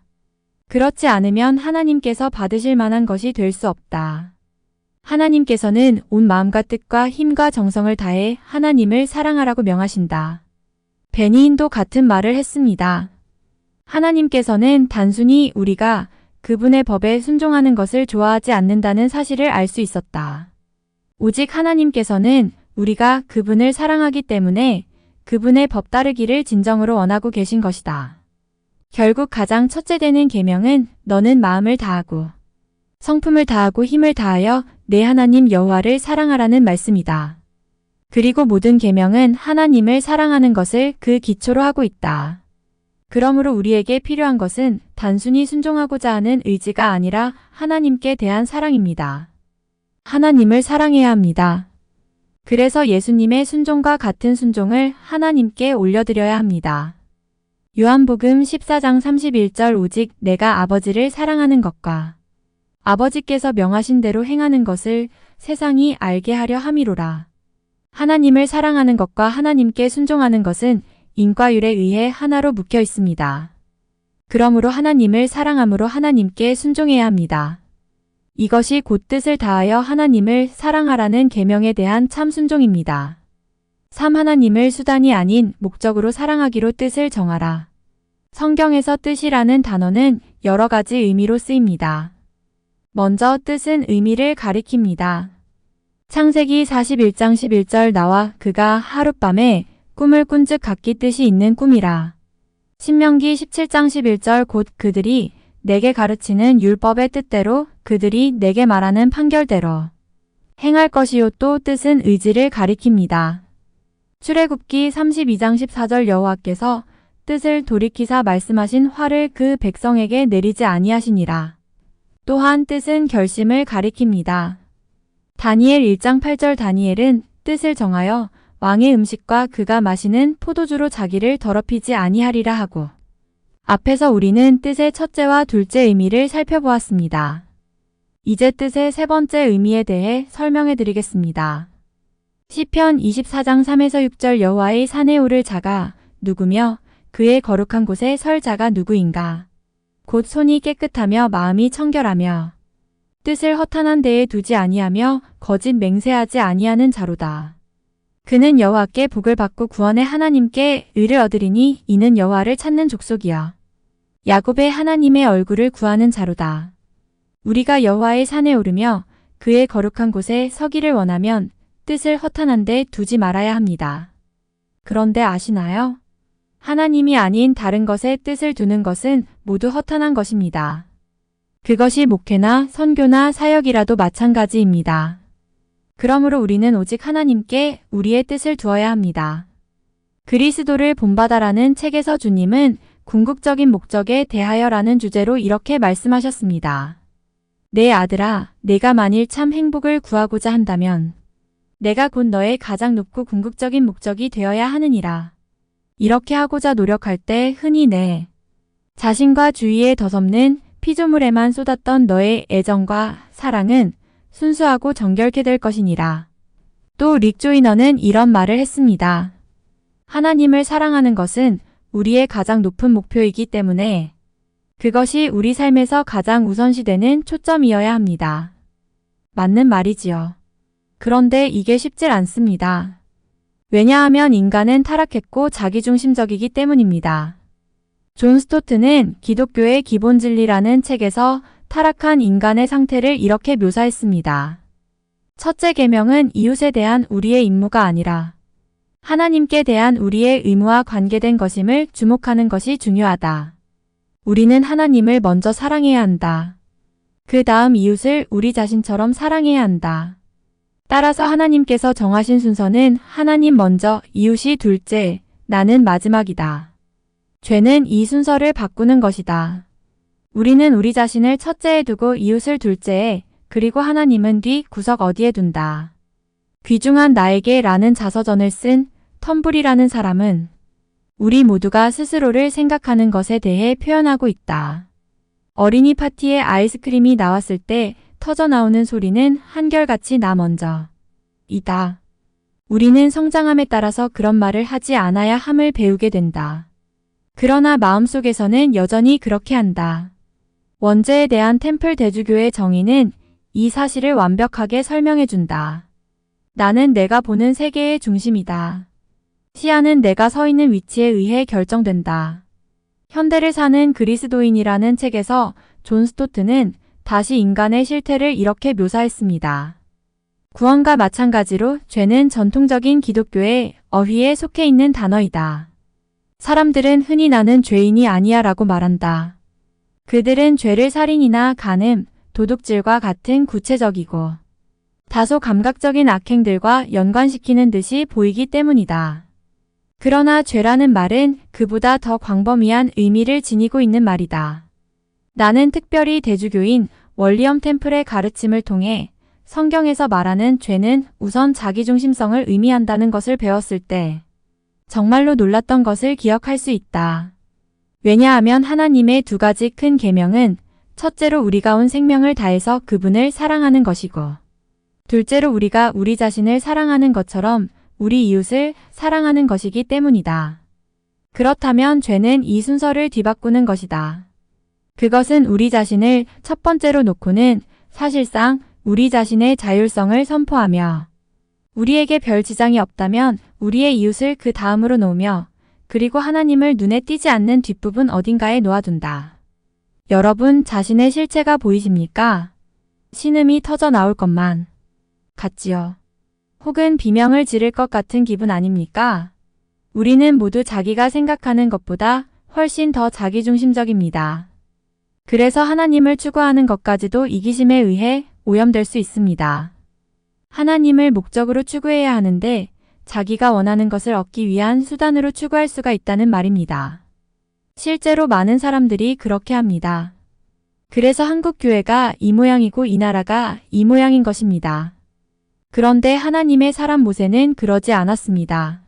그렇지 않으면 하나님께서 받으실 만한 것이 될 수 없다. 하나님께서는 온 마음과 뜻과 힘과 정성을 다해 하나님을 사랑하라고 명하신다. 베니인도 같은 말을 했습니다. 하나님께서는 단순히 우리가 그분의 법에 순종하는 것을 좋아하지 않는다는 사실을 알 수 있었다. 오직 하나님께서는 우리가 그분을 사랑하기 때문에 그분의 법 따르기를 진정으로 원하고 계신 것이다. 결국 가장 첫째 되는 계명은 너는 마음을 다하고 성품을 다하고 힘을 다하여 내 하나님 여호와를 사랑하라는 말씀이다. 그리고 모든 계명은 하나님을 사랑하는 것을 그 기초로 하고 있다. 그러므로 우리에게 필요한 것은 단순히 순종하고자 하는 의지가 아니라 하나님께 대한 사랑입니다. 하나님을 사랑해야 합니다. 그래서 예수님의 순종과 같은 순종을 하나님께 올려드려야 합니다. 요한복음 14장 31절 오직 내가 아버지를 사랑하는 것과 아버지께서 명하신 대로 행하는 것을 세상이 알게 하려 함이로라. 하나님을 사랑하는 것과 하나님께 순종하는 것은 인과율에 의해 하나로 묶여 있습니다. 그러므로 하나님을 사랑함으로 하나님께 순종해야 합니다. 이것이 곧 뜻을 다하여 하나님을 사랑하라는 계명에 대한 참 순종입니다. 3. 하나님을 수단이 아닌 목적으로 사랑하기로 뜻을 정하라. 성경에서 뜻이라는 단어는 여러 가지 의미로 쓰입니다. 먼저 뜻은 의미를 가리킵니다. 창세기 41장 11절 나와 그가 하룻밤에 꿈을 꾼즉 각기 뜻이 있는 꿈이라. 신명기 17장 11절 곧 그들이 내게 가르치는 율법의 뜻대로 그들이 내게 말하는 판결대로 행할 것이요 또 뜻은 의지를 가리킵니다. 출애굽기 32장 14절 여호와께서 뜻을 돌이키사 말씀하신 화를 그 백성에게 내리지 아니하시니라. 또한 뜻은 결심을 가리킵니다. 다니엘 1장 8절 다니엘은 뜻을 정하여 왕의 음식과 그가 마시는 포도주로 자기를 더럽히지 아니하리라 하고 앞에서 우리는 뜻의 첫째와 둘째 의미를 살펴보았습니다. 이제 뜻의 세 번째 의미에 대해 설명해 드리겠습니다. 시편 24장 3에서 6절 여호와의 산에 오를 자가 누구며 그의 거룩한 곳에 설 자가 누구인가. 곧 손이 깨끗하며 마음이 청결하며 뜻을 허탄한 데에 두지 아니하며 거짓 맹세하지 아니하는 자로다. 그는 여호와께 복을 받고 구원의 하나님께 의를 얻으리니 이는 여호와를 찾는 족속이여 야곱의 하나님의 얼굴을 구하는 자로다. 우리가 여호와의 산에 오르며 그의 거룩한 곳에 서기를 원하면 뜻을 허탄한 데 두지 말아야 합니다. 그런데 아시나요? 하나님이 아닌 다른 것에 뜻을 두는 것은 모두 허탄한 것입니다. 그것이 목회나 선교나 사역이라도 마찬가지입니다. 그러므로 우리는 오직 하나님께 우리의 뜻을 두어야 합니다. 그리스도를 본받아라는 책에서 주님은 궁극적인 목적에 대하여라는 주제로 이렇게 말씀하셨습니다. 내 아들아, 내가 만일 참 행복을 구하고자 한다면 내가 곧 너의 가장 높고 궁극적인 목적이 되어야 하느니라. 이렇게 하고자 노력할 때 흔히 내 자신과 주위에 더섭는 피조물에만 쏟았던 너의 애정과 사랑은 순수하고 정결케 될 것이니라. 또 릭 조이너는 이런 말을 했습니다. 하나님을 사랑하는 것은 우리의 가장 높은 목표이기 때문에 그것이 우리 삶에서 가장 우선시되는 초점이어야 합니다. 맞는 말이지요. 그런데 이게 쉽질 않습니다. 왜냐하면 인간은 타락했고 자기중심적이기 때문입니다. 존 스토트는 기독교의 기본 진리라는 책에서 타락한 인간의 상태를 이렇게 묘사했습니다. 첫째 계명은 이웃에 대한 우리의 임무가 아니라 하나님께 대한 우리의 의무와 관계된 것임을 주목하는 것이 중요하다. 우리는 하나님을 먼저 사랑해야 한다. 그 다음 이웃을 우리 자신처럼 사랑해야 한다. 따라서 하나님께서 정하신 순서는 하나님 먼저, 이웃이 둘째, 나는 마지막이다. 죄는 이 순서를 바꾸는 것이다. 우리는 우리 자신을 첫째에 두고 이웃을 둘째에, 그리고 하나님은 뒤 구석 어디에 둔다. 귀중한 나에게 라는 자서전을 쓴 텀블이라는 사람은 우리 모두가 스스로를 생각하는 것에 대해 표현하고 있다. 어린이 파티에 아이스크림이 나왔을 때 터져나오는 소리는 한결같이 나 먼저 이다. 우리는 성장함에 따라서 그런 말을 하지 않아야 함을 배우게 된다. 그러나 마음속에서는 여전히 그렇게 한다. 원죄에 대한 템플 대주교의 정의는 이 사실을 완벽하게 설명해준다. 나는 내가 보는 세계의 중심이다. 시야는 내가 서 있는 위치에 의해 결정된다. 현대를 사는 그리스도인이라는 책에서 존 스토트는 다시 인간의 실태를 이렇게 묘사했습니다. 구원과 마찬가지로 죄는 전통적인 기독교의 어휘에 속해 있는 단어이다. 사람들은 흔히 나는 죄인이 아니야 라고 말한다. 그들은 죄를 살인이나 간음, 도둑질과 같은 구체적이고 다소 감각적인 악행들과 연관시키는 듯이 보이기 때문이다. 그러나 죄라는 말은 그보다 더 광범위한 의미를 지니고 있는 말이다. 나는 특별히 대주교인 월리엄 템플의 가르침을 통해 성경에서 말하는 죄는 우선 자기중심성을 의미한다는 것을 배웠을 때 정말로 놀랐던 것을 기억할 수 있다. 왜냐하면 하나님의 두 가지 큰 계명은 첫째로 우리가 온 생명을 다해서 그분을 사랑하는 것이고 둘째로 우리가 우리 자신을 사랑하는 것처럼 우리 이웃을 사랑하는 것이기 때문이다. 그렇다면 죄는 이 순서를 뒤바꾸는 것이다. 그것은 우리 자신을 첫 번째로 놓고는 사실상 우리 자신의 자율성을 선포하며 우리에게 별 지장이 없다면 우리의 이웃을 그 다음으로 놓으며 그리고 하나님을 눈에 띄지 않는 뒷부분 어딘가에 놓아둔다. 여러분 자신의 실체가 보이십니까? 신음이 터져 나올 것만 같지요. 혹은 비명을 지를 것 같은 기분 아닙니까? 우리는 모두 자기가 생각하는 것보다 훨씬 더 자기중심적입니다. 그래서 하나님을 추구하는 것까지도 이기심에 의해 오염될 수 있습니다. 하나님을 목적으로 추구해야 하는데 자기가 원하는 것을 얻기 위한 수단으로 추구할 수가 있다는 말입니다. 실제로 많은 사람들이 그렇게 합니다. 그래서 한국 교회가 이 모양이고 이 나라가 이 모양인 것입니다. 그런데 하나님의 사람 모세는 그러지 않았습니다.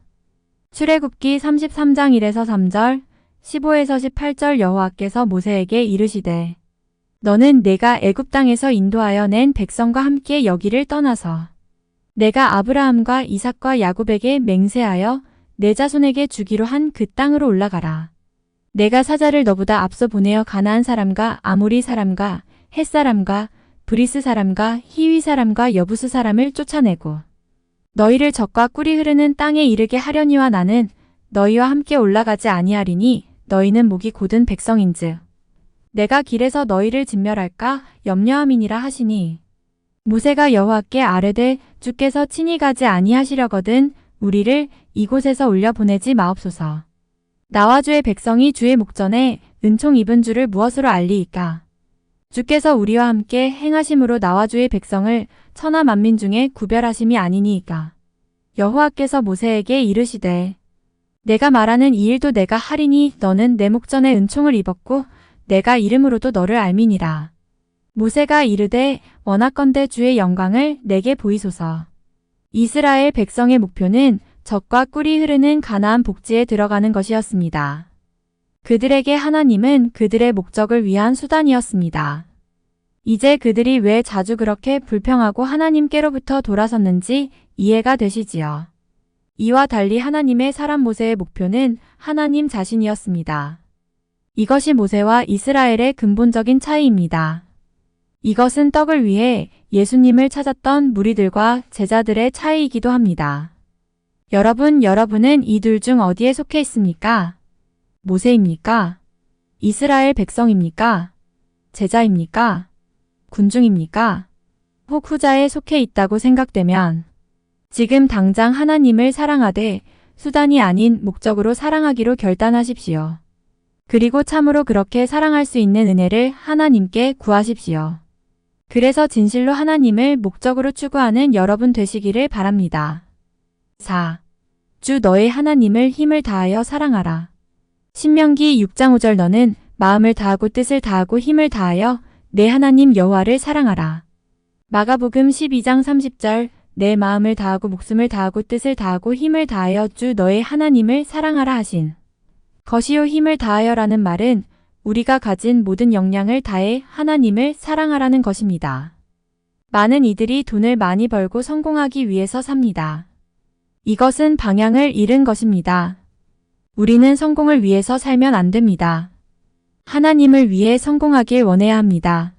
출애굽기 33장 1에서 3절, 15에서 18절 여호와께서 모세에게 이르시되 너는 내가 애굽 땅에서 인도하여 낸 백성과 함께 여기를 떠나서 내가 아브라함과 이삭과 야곱에게 맹세하여 내 자손에게 주기로 한 그 땅으로 올라가라. 내가 사자를 너보다 앞서 보내어 가나안 사람과 아모리 사람과 헷 사람과 브리스 사람과 히위 사람과 여부스 사람을 쫓아내고 너희를 적과 꿀이 흐르는 땅에 이르게 하려니와 나는 너희와 함께 올라가지 아니하리니 너희는 목이 곧은 백성인즉 내가 길에서 너희를 진멸할까 염려함이니라 하시니 모세가 여호와께 아뢰되 주께서 친히 가지 아니하시려거든 우리를 이곳에서 올려보내지 마옵소서. 나와 주의 백성이 주의 목전에 은총 입은 줄을 무엇으로 알리이까? 주께서 우리와 함께 행하심으로 나와 주의 백성을 천하 만민 중에 구별하심이 아니니이까. 여호와께서 모세에게 이르시되 내가 말하는 이 일도 내가 하리니 너는 내 목전에 은총을 입었고 내가 이름으로도 너를 알미니라. 모세가 이르되 원하건대 주의 영광을 내게 보이소서. 이스라엘 백성의 목표는 젖과 꿀이 흐르는 가나안 복지에 들어가는 것이었습니다. 그들에게 하나님은 그들의 목적을 위한 수단이었습니다. 이제 그들이 왜 자주 그렇게 불평하고 하나님께로부터 돌아섰는지 이해가 되시지요. 이와 달리 하나님의 사람 모세의 목표는 하나님 자신이었습니다. 이것이 모세와 이스라엘의 근본적인 차이입니다. 이것은 떡을 위해 예수님을 찾았던 무리들과 제자들의 차이이기도 합니다. 여러분은 이 둘 중 어디에 속해 있습니까? 모세입니까? 이스라엘 백성입니까? 제자입니까? 군중입니까? 혹 후자에 속해 있다고 생각되면 지금 당장 하나님을 사랑하되 수단이 아닌 목적으로 사랑하기로 결단하십시오. 그리고 참으로 그렇게 사랑할 수 있는 은혜를 하나님께 구하십시오. 그래서 진실로 하나님을 목적으로 추구하는 여러분 되시기를 바랍니다. 4. 주 너의 하나님을 힘을 다하여 사랑하라. 신명기 6장 5절 너는 마음을 다하고 뜻을 다하고 힘을 다하여 내 하나님 여호와를 사랑하라. 마가복음 12장 30절 내 마음을 다하고 목숨을 다하고 뜻을 다하고 힘을 다하여 주 너의 하나님을 사랑하라 하신 것이요 힘을 다하여라는 말은 우리가 가진 모든 역량을 다해 하나님을 사랑하라는 것입니다. 많은 이들이 돈을 많이 벌고 성공하기 위해서 삽니다. 이것은 방향을 잃은 것입니다. 우리는 성공을 위해서 살면 안 됩니다. 하나님을 위해 성공하길 원해야 합니다.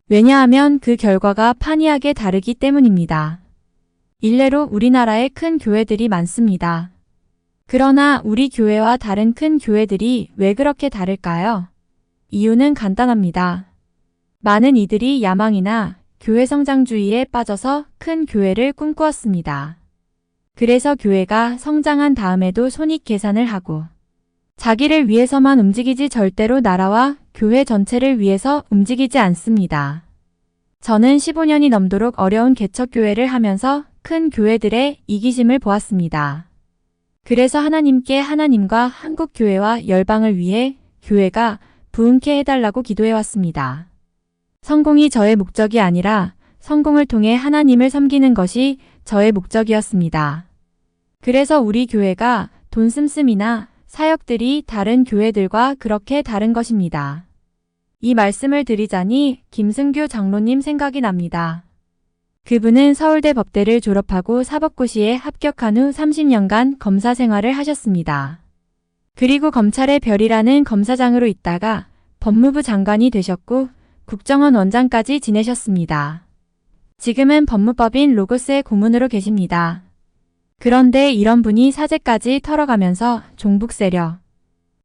왜냐하면 그 결과가 판이하게 다르기 때문입니다. 일례로 우리나라에 큰 교회들이 많습니다. 그러나 우리 교회와 다른 큰 교회들이 왜 그렇게 다를까요? 이유는 간단합니다. 많은 이들이 야망이나 교회 성장주의에 빠져서 큰 교회를 꿈꾸었습니다. 그래서 교회가 성장한 다음에도 손익 계산을 하고 자기를 위해서만 움직이지 절대로 나라와 교회 전체를 위해서 움직이지 않습니다. 저는 15년이 넘도록 어려운 개척교회를 하면서 큰 교회들의 이기심을 보았습니다. 그래서 하나님께 하나님과 한국교회와 열방을 위해 교회가 부흥케 해달라고 기도해왔습니다. 성공이 저의 목적이 아니라 성공을 통해 하나님을 섬기는 것이 저의 목적이었습니다. 그래서 우리 교회가 돈 씀씀이나 사역들이 다른 교회들과 그렇게 다른 것입니다. 이 말씀을 드리자니 김승규 장로님 생각이 납니다. 그분은 서울대 법대를 졸업하고 사법고시에 합격한 후 30년간 검사 생활을 하셨습니다. 그리고 검찰의 별이라는 검사장으로 있다가 법무부 장관이 되셨고 국정원 원장까지 지내셨습니다. 지금은 법무법인 로고스의 고문으로 계십니다. 그런데 이런 분이 사제까지 털어가면서 종북 세력,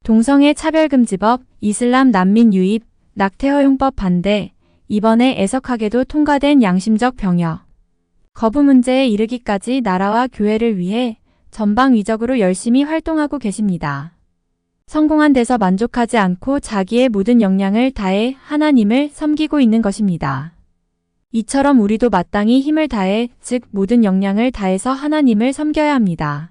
동성애 차별금지법, 이슬람 난민 유입, 낙태 허용법 반대, 이번에 애석하게도 통과된 양심적 병역, 거부 문제에 이르기까지 나라와 교회를 위해 전방위적으로 열심히 활동하고 계십니다. 성공한 데서 만족하지 않고 자기의 모든 역량을 다해 하나님을 섬기고 있는 것입니다. 이처럼 우리도 마땅히 힘을 다해, 즉 모든 역량을 다해서 하나님을 섬겨야 합니다.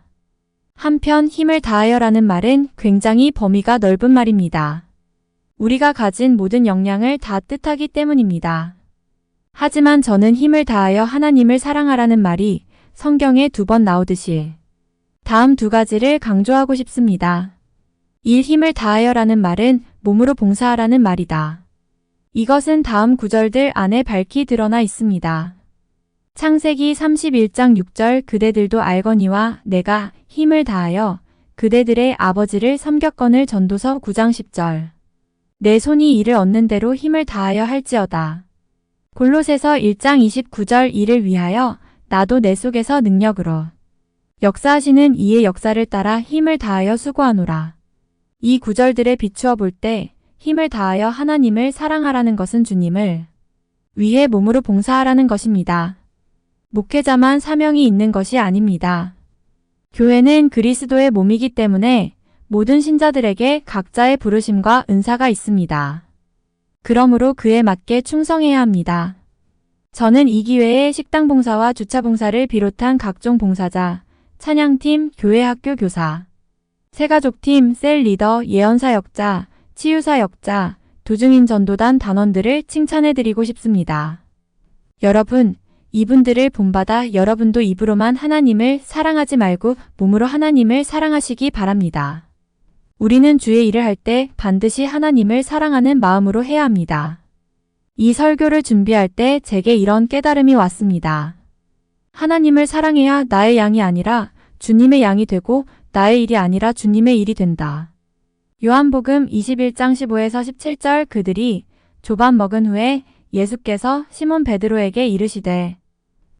한편 힘을 다하여라는 말은 굉장히 범위가 넓은 말입니다. 우리가 가진 모든 역량을 다 뜻하기 때문입니다. 하지만 저는 힘을 다하여 하나님을 사랑하라는 말이 성경에 2번 나오듯이 다음 2가지를 강조하고 싶습니다. 1. 힘을 다하여라는 말은 몸으로 봉사하라는 말이다. 이것은 다음 구절들 안에 밝히 드러나 있습니다. 창세기 31장 6절 그대들도 알거니와 내가 힘을 다하여 그대들의 아버지를 섬겼거늘 전도서 9장 10절 내 손이 이를 얻는 대로 힘을 다하여 할지어다. 골로새서 1장 29절 이를 위하여 나도 내 속에서 능력으로 역사하시는 이의 역사를 따라 힘을 다하여 수고하노라. 이 구절들에 비추어 볼 때 힘을 다하여 하나님을 사랑하라는 것은 주님을 위해 몸으로 봉사하라는 것입니다. 목회자만 사명이 있는 것이 아닙니다. 교회는 그리스도의 몸이기 때문에 모든 신자들에게 각자의 부르심과 은사가 있습니다. 그러므로 그에 맞게 충성해야 합니다. 저는 이 기회에 식당 봉사와 주차 봉사를 비롯한 각종 봉사자, 찬양팀, 교회 학교 교사, 새가족팀, 셀 리더, 예언사역자, 치유사역자, 도중인 전도단 단원들을 칭찬해드리고 싶습니다. 여러분, 이분들을 본받아 여러분도 입으로만 하나님을 사랑하지 말고 몸으로 하나님을 사랑하시기 바랍니다. 우리는 주의 일을 할 때 반드시 하나님을 사랑하는 마음으로 해야 합니다. 이 설교를 준비할 때 제게 이런 깨달음이 왔습니다. 하나님을 사랑해야 나의 양이 아니라 주님의 양이 되고 나의 일이 아니라 주님의 일이 된다. 요한복음 21장 15에서 17절 그들이 조반 먹은 후에 예수께서 시몬 베드로에게 이르시되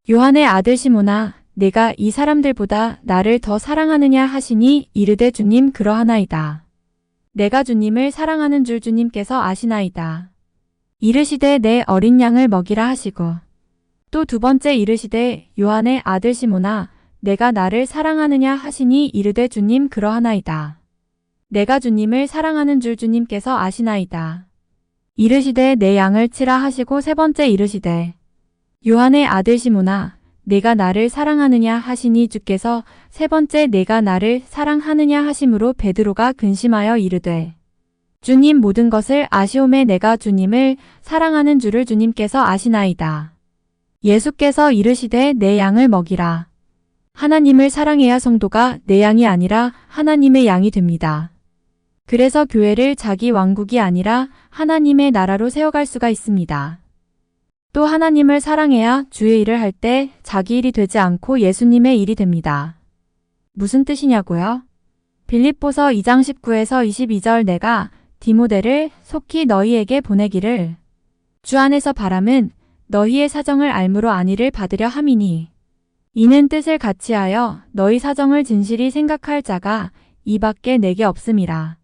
요한의 아들 시몬아 내가 이 사람들보다 나를 더 사랑하느냐 하시니 이르되 주님 그러하나이다. 내가 주님을 사랑하는 줄 주님께서 아시나이다. 이르시되 내 어린 양을 먹이라 하시고 또 두 번째 이르시되 요한의 아들 시몬아 내가 나를 사랑하느냐 하시니 이르되 주님 그러하나이다. 내가 주님을 사랑하는 줄 주님께서 아시나이다. 이르시되 내 양을 치라 하시고 세 번째 이르시되 요한의 아들 시몬아 내가 나를 사랑하느냐 하시니 주께서 세 번째 내가 나를 사랑하느냐 하심으로 베드로가 근심하여 이르되 주님 모든 것을 아시오매 내가 주님을 사랑하는 줄을 주님께서 아시나이다. 예수께서 이르시되 내 양을 먹이라. 하나님을 사랑해야 성도가 내 양이 아니라 하나님의 양이 됩니다. 그래서 교회를 자기 왕국이 아니라 하나님의 나라로 세워갈 수가 있습니다. 또 하나님을 사랑해야 주의 일을 할 때 자기 일이 되지 않고 예수님의 일이 됩니다. 무슨 뜻이냐고요? 빌립보서 2장 19에서 22절 내가 디모데를 속히 너희에게 보내기를 주 안에서 바람은 너희의 사정을 알므로 안위를 받으려 함이니 이는 뜻을 같이하여 너희 사정을 진실히 생각할 자가 이밖에 내게 없음이라.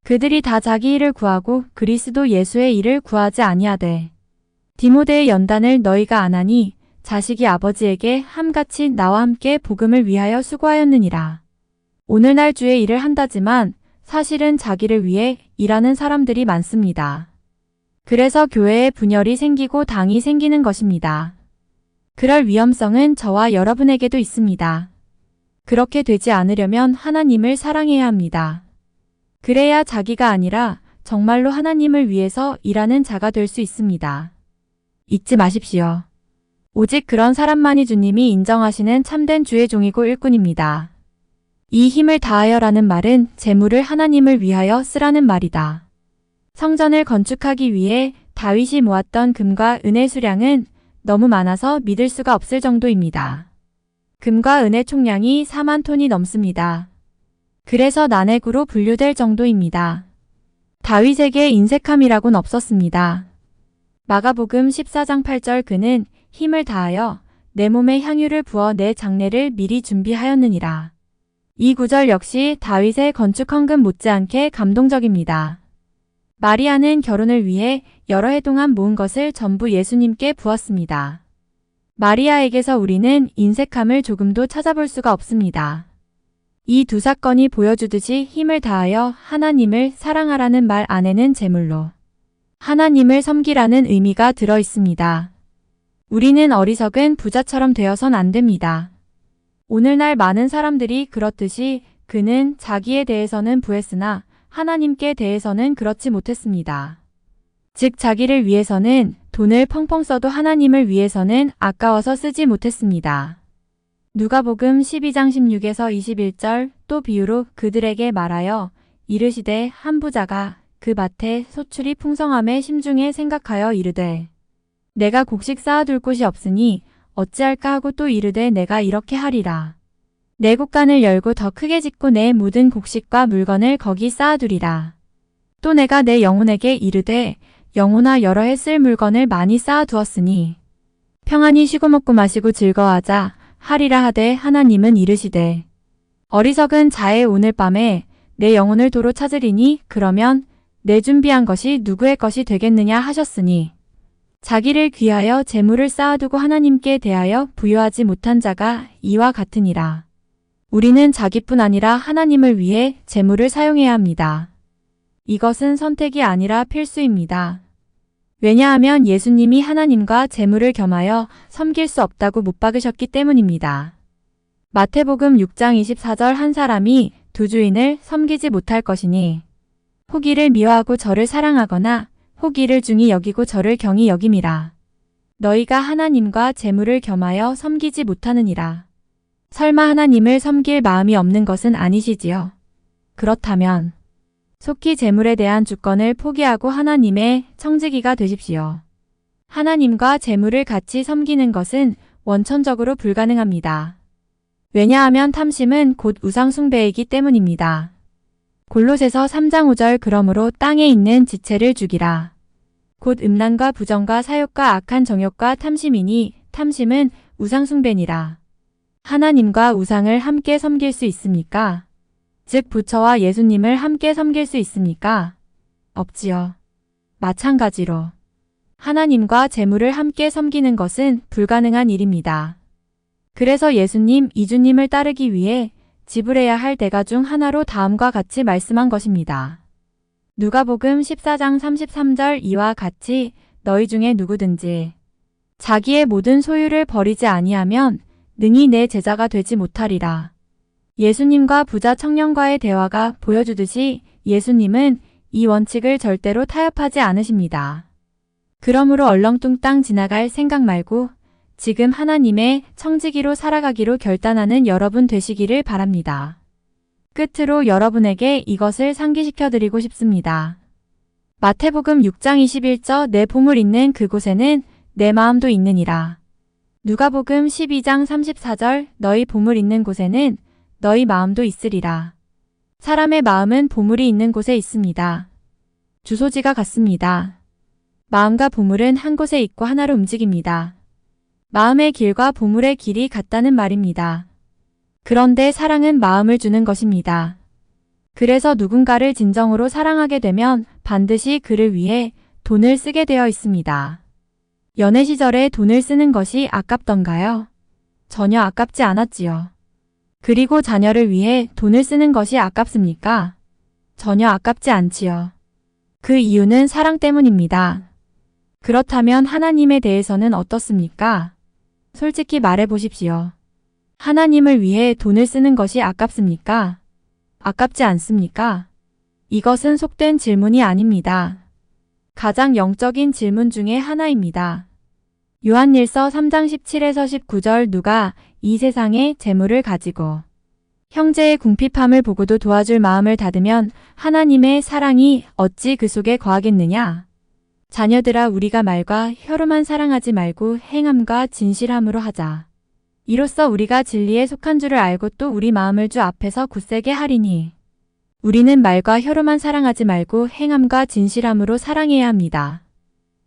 그들이 다 자기 일을 구하고 그리스도 예수의 일을 구하지 아니하되 디모데의 연단을 너희가 안하니 자식이 아버지에게 함같이 나와 함께 복음을 위하여 수고하였느니라. 오늘날 주의 일을 한다지만 사실은 자기를 위해 일하는 사람들이 많습니다. 그래서 교회에 분열이 생기고 당이 생기는 것입니다. 그럴 위험성은 저와 여러분에게도 있습니다. 그렇게 되지 않으려면 하나님을 사랑해야 합니다. 그래야 자기가 아니라 정말로 하나님을 위해서 일하는 자가 될 수 있습니다. 잊지 마십시오. 오직 그런 사람만이 주님이 인정하시는 참된 주의 종이고 일꾼입니다. 이 힘을 다하여라는 말은 재물을 하나님을 위하여 쓰라는 말이다. 성전을 건축하기 위해 다윗이 모았던 금과 은의 수량은 너무 많아서 믿을 수가 없을 정도입니다. 금과 은의 총량이 4만 톤이 넘습니다. 그래서 난액으로 분류될 정도입니다. 다윗에게 인색함이라고는 없었습니다. 마가복음 14장 8절 그는 힘을 다하여 내 몸에 향유를 부어 내 장례를 미리 준비하였느니라. 이 구절 역시 다윗의 건축 헌금 못지않게 감동적입니다. 마리아는 결혼을 위해 여러 해 동안 모은 것을 전부 예수님께 부었습니다. 마리아에게서 우리는 인색함을 조금도 찾아볼 수가 없습니다. 이 두 사건이 보여주듯이 힘을 다하여 하나님을 사랑하라는 말 안에는 제물로 하나님을 섬기라는 의미가 들어 있습니다. 우리는 어리석은 부자처럼 되어선 안 됩니다. 오늘날 많은 사람들이 그렇듯이 그는 자기에 대해서는 부했으나 하나님께 대해서는 그렇지 못했습니다. 즉 자기를 위해서는 돈을 펑펑 써도 하나님을 위해서는 아까워서 쓰지 못했습니다. 누가복음 12장 16에서 21절 또 비유로 그들에게 말하여 이르시되 한 부자가 그 밭에 소출이 풍성함에 심중에 생각하여 이르되 내가 곡식 쌓아둘 곳이 없으니 어찌할까 하고 또 이르되 내가 이렇게 하리라. 내 곡간을 열고 더 크게 짓고 내 묻은 곡식과 물건을 거기 쌓아두리라. 또 내가 내 영혼에게 이르되 영혼아 여러 해 쓸 물건을 많이 쌓아두었으니 평안히 쉬고 먹고 마시고 즐거워하자 하리라 하되 하나님은 이르시되 어리석은 자의 오늘 밤에 내 영혼을 도로 찾으리니 그러면 내 준비한 것이 누구의 것이 되겠느냐 하셨으니 자기를 귀하여 재물을 쌓아두고 하나님께 대하여 부여하지 못한 자가 이와 같으니라. 우리는 자기뿐 아니라 하나님을 위해 재물을 사용해야 합니다. 이것은 선택이 아니라 필수입니다. 왜냐하면 예수님이 하나님과 재물을 겸하여 섬길 수 없다고 못 박으셨기 때문입니다. 마태복음 6장 24절 한 사람이 두 주인을 섬기지 못할 것이니 호기를 미워하고 저를 사랑하거나 호기를 중히 여기고 저를 경히 여김이라. 너희가 하나님과 재물을 겸하여 섬기지 못하느니라. 설마 하나님을 섬길 마음이 없는 것은 아니시지요? 그렇다면 속히 재물에 대한 주권을 포기하고 하나님의 청지기가 되십시오. 하나님과 재물을 같이 섬기는 것은 원천적으로 불가능합니다. 왜냐하면 탐심은 곧 우상숭배이기 때문입니다. 골로새서 3장 5절 그러므로 땅에 있는 지체를 죽이라. 곧 음란과 부정과 사욕과 악한 정욕과 탐심이니 탐심은 우상숭배니라. 하나님과 우상을 함께 섬길 수 있습니까? 즉 부처와 예수님을 함께 섬길 수 있습니까? 없지요. 마찬가지로 하나님과 재물을 함께 섬기는 것은 불가능한 일입니다. 그래서 예수님, 이주님을 따르기 위해 지불해야 할 대가 중 하나로 다음과 같이 말씀한 것입니다. 누가복음 14장 33절 이와 같이 너희 중에 누구든지 자기의 모든 소유를 버리지 아니하면 능히 내 제자가 되지 못하리라. 예수님과 부자 청년과의 대화가 보여주듯이 예수님은 이 원칙을 절대로 타협하지 않으십니다. 그러므로 얼렁뚱땅 지나갈 생각 말고 지금 하나님의 청지기로 살아가기로 결단하는 여러분 되시기를 바랍니다. 끝으로 여러분에게 이것을 상기시켜드리고 싶습니다. 마태복음 6장 21절 내 보물 있는 그곳에는 내 마음도 있느니라. 누가복음 12장 34절 너희 보물 있는 곳에는 너희 마음도 있으리라. 사람의 마음은 보물이 있는 곳에 있습니다. 주소지가 같습니다. 마음과 보물은 한 곳에 있고 하나로 움직입니다. 마음의 길과 보물의 길이 같다는 말입니다. 그런데 사랑은 마음을 주는 것입니다. 그래서 누군가를 진정으로 사랑하게 되면 반드시 그를 위해 돈을 쓰게 되어 있습니다. 연애 시절에 돈을 쓰는 것이 아깝던가요? 전혀 아깝지 않았지요. 그리고 자녀를 위해 돈을 쓰는 것이 아깝습니까? 전혀 아깝지 않지요. 그 이유는 사랑 때문입니다. 그렇다면 하나님에 대해서는 어떻습니까? 솔직히 말해 보십시오. 하나님을 위해 돈을 쓰는 것이 아깝습니까? 아깝지 않습니까? 이것은 속된 질문이 아닙니다. 가장 영적인 질문 중에 하나입니다. 요한일서 3장 17에서 19절 누가 이 세상의 재물을 가지고 형제의 궁핍함을 보고도 도와줄 마음을 닫으면 하나님의 사랑이 어찌 그 속에 거하겠느냐? 자녀들아 우리가 말과 혀로만 사랑하지 말고 행함과 진실함으로 하자. 이로써 우리가 진리에 속한 줄을 알고 또 우리 마음을 주 앞에서 굳세게 하리니 우리는 말과 혀로만 사랑하지 말고 행함과 진실함으로 사랑해야 합니다.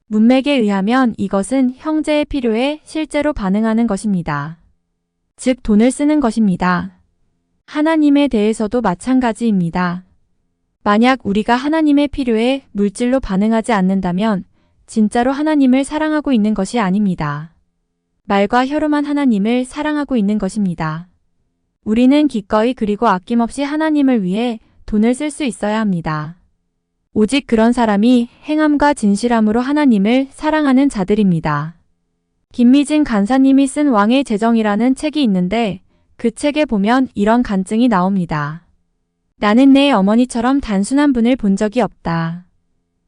문맥에 의하면 이것은 형제의 필요에 실제로 반응하는 것입니다. 즉 돈을 쓰는 것입니다. 하나님에 대해서도 마찬가지입니다. 만약 우리가 하나님의 필요에 물질로 반응하지 않는다면 진짜로 하나님을 사랑하고 있는 것이 아닙니다. 말과 혀로만 하나님을 사랑하고 있는 것입니다. 우리는 기꺼이 그리고 아낌없이 하나님을 위해 돈을 쓸 수 있어야 합니다. 오직 그런 사람이 행함과 진실함으로 하나님을 사랑하는 자들입니다. 김미진 간사님이 쓴 왕의 재정이라는 책이 있는데 그 책에 보면 이런 간증이 나옵니다. 나는 내 어머니처럼 단순한 분을 본 적이 없다.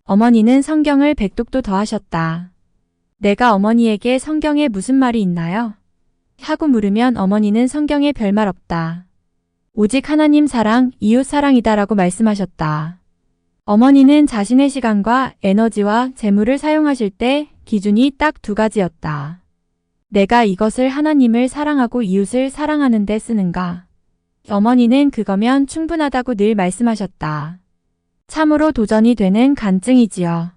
어머니는 성경을 백독도 더하셨다. 내가 어머니에게 성경에 무슨 말이 있나요? 하고 물으면 어머니는 성경에 별말 없다. 오직 하나님 사랑, 이웃 사랑이다라고 말씀하셨다. 어머니는 자신의 시간과 에너지와 재물을 사용하실 때 기준이 딱 두 가지였다. 내가 이것을 하나님을 사랑하고 이웃을 사랑하는 데 쓰는가? 어머니는 그거면 충분하다고 늘 말씀하셨다. 참으로 도전이 되는 간증이지요.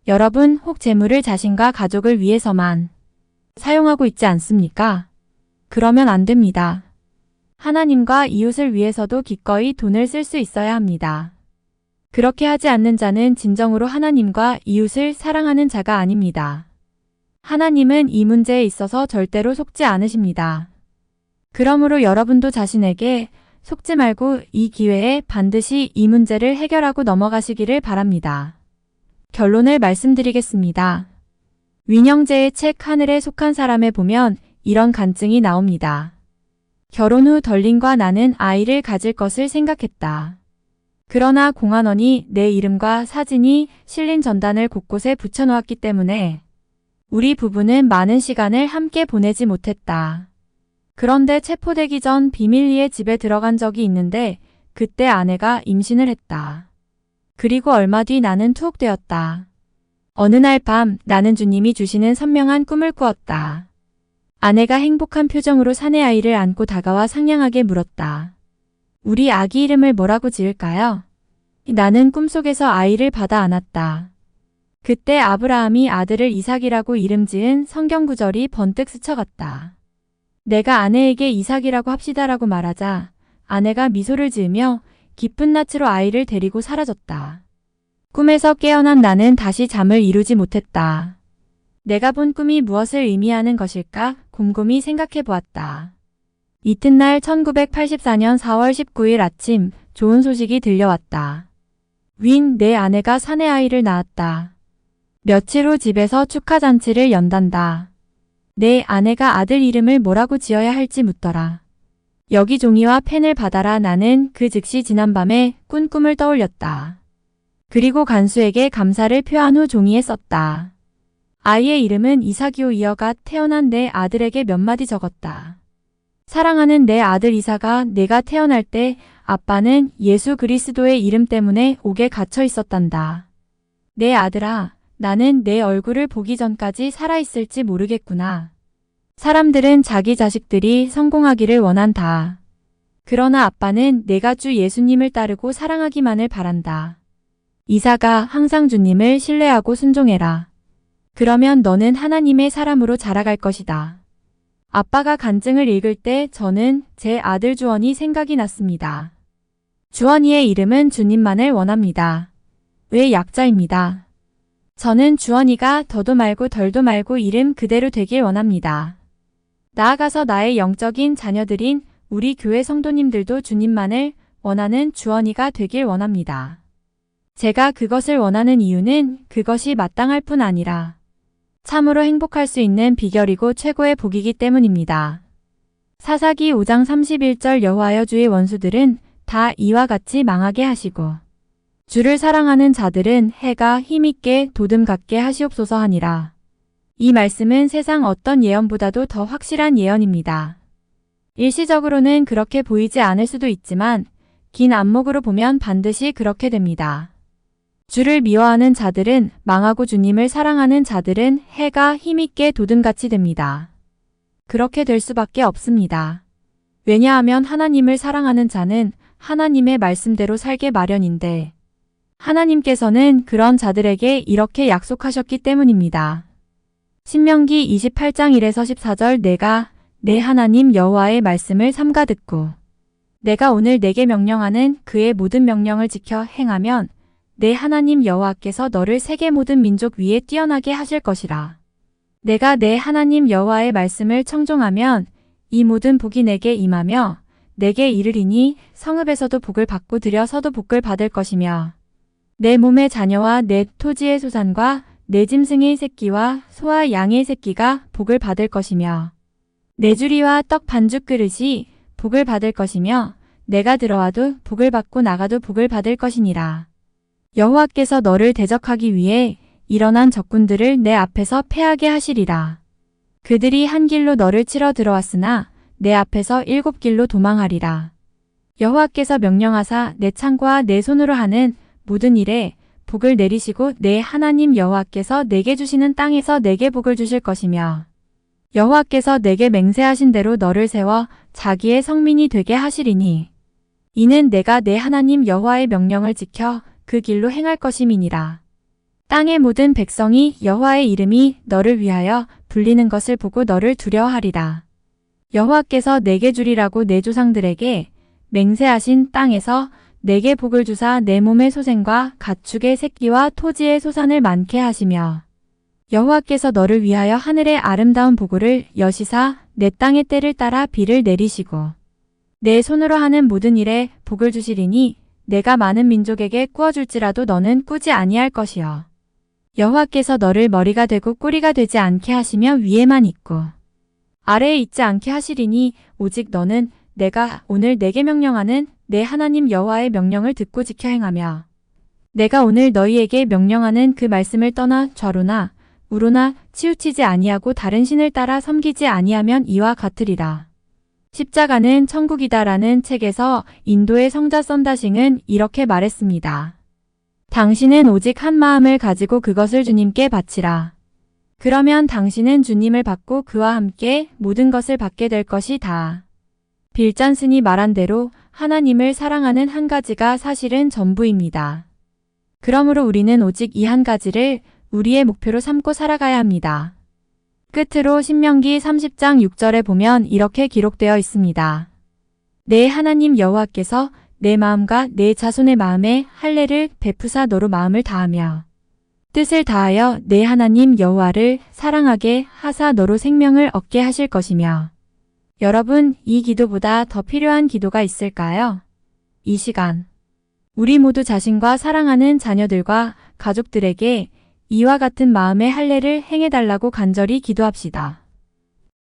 여러분 혹 재물을 자신과 가족을 위해서만 사용하고 있지 않습니까? 그러면 안 됩니다. 하나님과 이웃을 위해서도 기꺼이 돈을 쓸 수 있어야 합니다. 그렇게 하지 않는 자는 진정으로 하나님과 이웃을 사랑하는 자가 아닙니다. 하나님은 이 문제에 있어서 절대로 속지 않으십니다. 그러므로 여러분도 자신에게 속지 말고 이 기회에 반드시 이 문제를 해결하고 넘어가시기를 바랍니다. 결론을 말씀드리겠습니다. 윈영재의 책 하늘에 속한 사람에 보면 이런 간증이 나옵니다. 결혼 후 덜린과 나는 아이를 가질 것을 생각했다. 그러나 공안원이 내 이름과 사진이 실린 전단을 곳곳에 붙여놓았기 때문에 우리 부부는 많은 시간을 함께 보내지 못했다. 그런데 체포되기 전 비밀리에 집에 들어간 적이 있는데 그때 아내가 임신을 했다. 그리고 얼마 뒤 나는 투옥되었다. 어느 날 밤 나는 주님이 주시는 선명한 꿈을 꾸었다. 아내가 행복한 표정으로 사내 아이를 안고 다가와 상냥하게 물었다. 우리 아기 이름을 뭐라고 지을까요? 나는 꿈속에서 아이를 받아 안았다. 그때 아브라함이 아들을 이삭이라고 이름 지은 성경 구절이 번뜩 스쳐갔다. 내가 아내에게 이삭이라고 합시다라고 말하자 아내가 미소를 지으며 깊은 낯으로 아이를 데리고 사라졌다. 꿈에서 깨어난 나는 다시 잠을 이루지 못했다. 내가 본 꿈이 무엇을 의미하는 것일까 곰곰이 생각해 보았다. 이튿날 1984년 4월 19일 아침 좋은 소식이 들려왔다. 내 아내가 사내 아이를 낳았다. 며칠 후 집에서 축하잔치를 연단다. 내 아내가 아들 이름을 뭐라고 지어야 할지 묻더라. 여기 종이와 펜을 받아라. 나는 그 즉시 지난밤에 꾼 꿈을 떠올렸다. 그리고 간수에게 감사를 표한 후 종이에 썼다. 아이의 이름은 이삭이오. 이어가 태어난 내 아들에게 몇 마디 적었다. 사랑하는 내 아들 이삭아, 내가 태어날 때 아빠는 예수 그리스도의 이름 때문에 옥에 갇혀 있었단다. 내 아들아, 나는 내 얼굴을 보기 전까지 살아있을지 모르겠구나. 사람들은 자기 자식들이 성공하기를 원한다. 그러나 아빠는 내가 주 예수님을 따르고 사랑하기만을 바란다. 이삭아, 항상 주님을 신뢰하고 순종해라. 그러면 너는 하나님의 사람으로 자라갈 것이다. 아빠가 간증을 읽을 때 저는 제 아들 주원이 생각이 났습니다. 주원이의 이름은 주님만을 원합니다. 왜 약자입니다. 저는 주원이가 더도 말고 덜도 말고 이름 그대로 되길 원합니다. 나아가서 나의 영적인 자녀들인 우리 교회 성도님들도 주님만을 원하는 주원이가 되길 원합니다. 제가 그것을 원하는 이유는 그것이 마땅할 뿐 아니라 참으로 행복할 수 있는 비결이고 최고의 복이기 때문입니다. 사사기 5장 31절 여호와여 주의 원수들은 다 이와 같이 망하게 하시고 주를 사랑하는 자들은 해가 힘있게 도둠 같게 하시옵소서 하니라. 이 말씀은 세상 어떤 예언보다도 더 확실한 예언입니다. 일시적으로는 그렇게 보이지 않을 수도 있지만 긴 안목으로 보면 반드시 그렇게 됩니다. 주를 미워하는 자들은 망하고 주님을 사랑하는 자들은 해가 힘있게 도둠같이 됩니다. 그렇게 될 수밖에 없습니다. 왜냐하면 하나님을 사랑하는 자는 하나님의 말씀대로 살게 마련인데 하나님께서는 그런 자들에게 이렇게 약속하셨기 때문입니다. 신명기 28장 1에서 14절 내가 내 하나님 여호와의 말씀을 삼가 듣고 내가 오늘 내게 명령하는 그의 모든 명령을 지켜 행하면 내 하나님 여호와께서 너를 세계 모든 민족 위에 뛰어나게 하실 것이라. 내가 내 하나님 여호와의 말씀을 청종하면 이 모든 복이 내게 임하며 내게 이르리니 성읍에서도 복을 받고 들여서도 복을 받을 것이며 내 몸의 자녀와 내 토지의 소산과 내 짐승의 새끼와 소와 양의 새끼가 복을 받을 것이며 내 주리와 떡 반죽 그릇이 복을 받을 것이며 내가 들어와도 복을 받고 나가도 복을 받을 것이니라. 여호와께서 너를 대적하기 위해 일어난 적군들을 내 앞에서 패하게 하시리라. 그들이 한 길로 너를 치러 들어왔으나 내 앞에서 7길로 도망하리라. 여호와께서 명령하사 내 창과 내 손으로 하는 모든 일에 복을 내리시고 내 하나님 여호와께서 내게 주시는 땅에서 내게 복을 주실 것이며 여호와께서 내게 맹세하신 대로 너를 세워 자기의 성민이 되게 하시리니 이는 내가 내 하나님 여호와의 명령을 지켜 그 길로 행할 것임이니라. 땅의 모든 백성이 여호와의 이름이 너를 위하여 불리는 것을 보고 너를 두려워하리라. 여호와께서 내게 주리라고 내 조상들에게 맹세하신 땅에서 내게 복을 주사 내 몸의 소생과 가축의 새끼와 토지의 소산을 많게 하시며 여호와께서 너를 위하여 하늘의 아름다운 보고를 여시사 내 땅의 때를 따라 비를 내리시고 내 손으로 하는 모든 일에 복을 주시리니 내가 많은 민족에게 꾸어줄지라도 너는 꾸지 아니할 것이여. 여호와께서 너를 머리가 되고 꼬리가 되지 않게 하시며 위에만 있고 아래에 있지 않게 하시리니 오직 너는 내가 오늘 내게 명령하는 내 하나님 여호와의 명령을 듣고 지켜 행하며 내가 오늘 너희에게 명령하는 그 말씀을 떠나 좌로나 우로나 치우치지 아니하고 다른 신을 따라 섬기지 아니하면 이와 같으리라. 십자가는 천국이다라는 책에서 인도의 성자 썬다싱은 이렇게 말했습니다. 당신은 오직 한 마음을 가지고 그것을 주님께 바치라. 그러면 당신은 주님을 받고 그와 함께 모든 것을 받게 될 것이다. 빌 잔슨이 말한 대로 하나님을 사랑하는 한 가지가 사실은 전부입니다. 그러므로 우리는 오직 이 한 가지를 우리의 목표로 삼고 살아가야 합니다. 끝으로 신명기 30장 6절에 보면 이렇게 기록되어 있습니다. 내 하나님 여호와께서 내 마음과 내 자손의 마음에 할례를 베푸사 너로 마음을 다하며 뜻을 다하여 내 하나님 여호와를 사랑하게 하사 너로 생명을 얻게 하실 것이며 여러분, 이 기도보다 더 필요한 기도가 있을까요? 이 시간 우리 모두 자신과 사랑하는 자녀들과 가족들에게 이와 같은 마음의 할례를 행해달라고 간절히 기도합시다.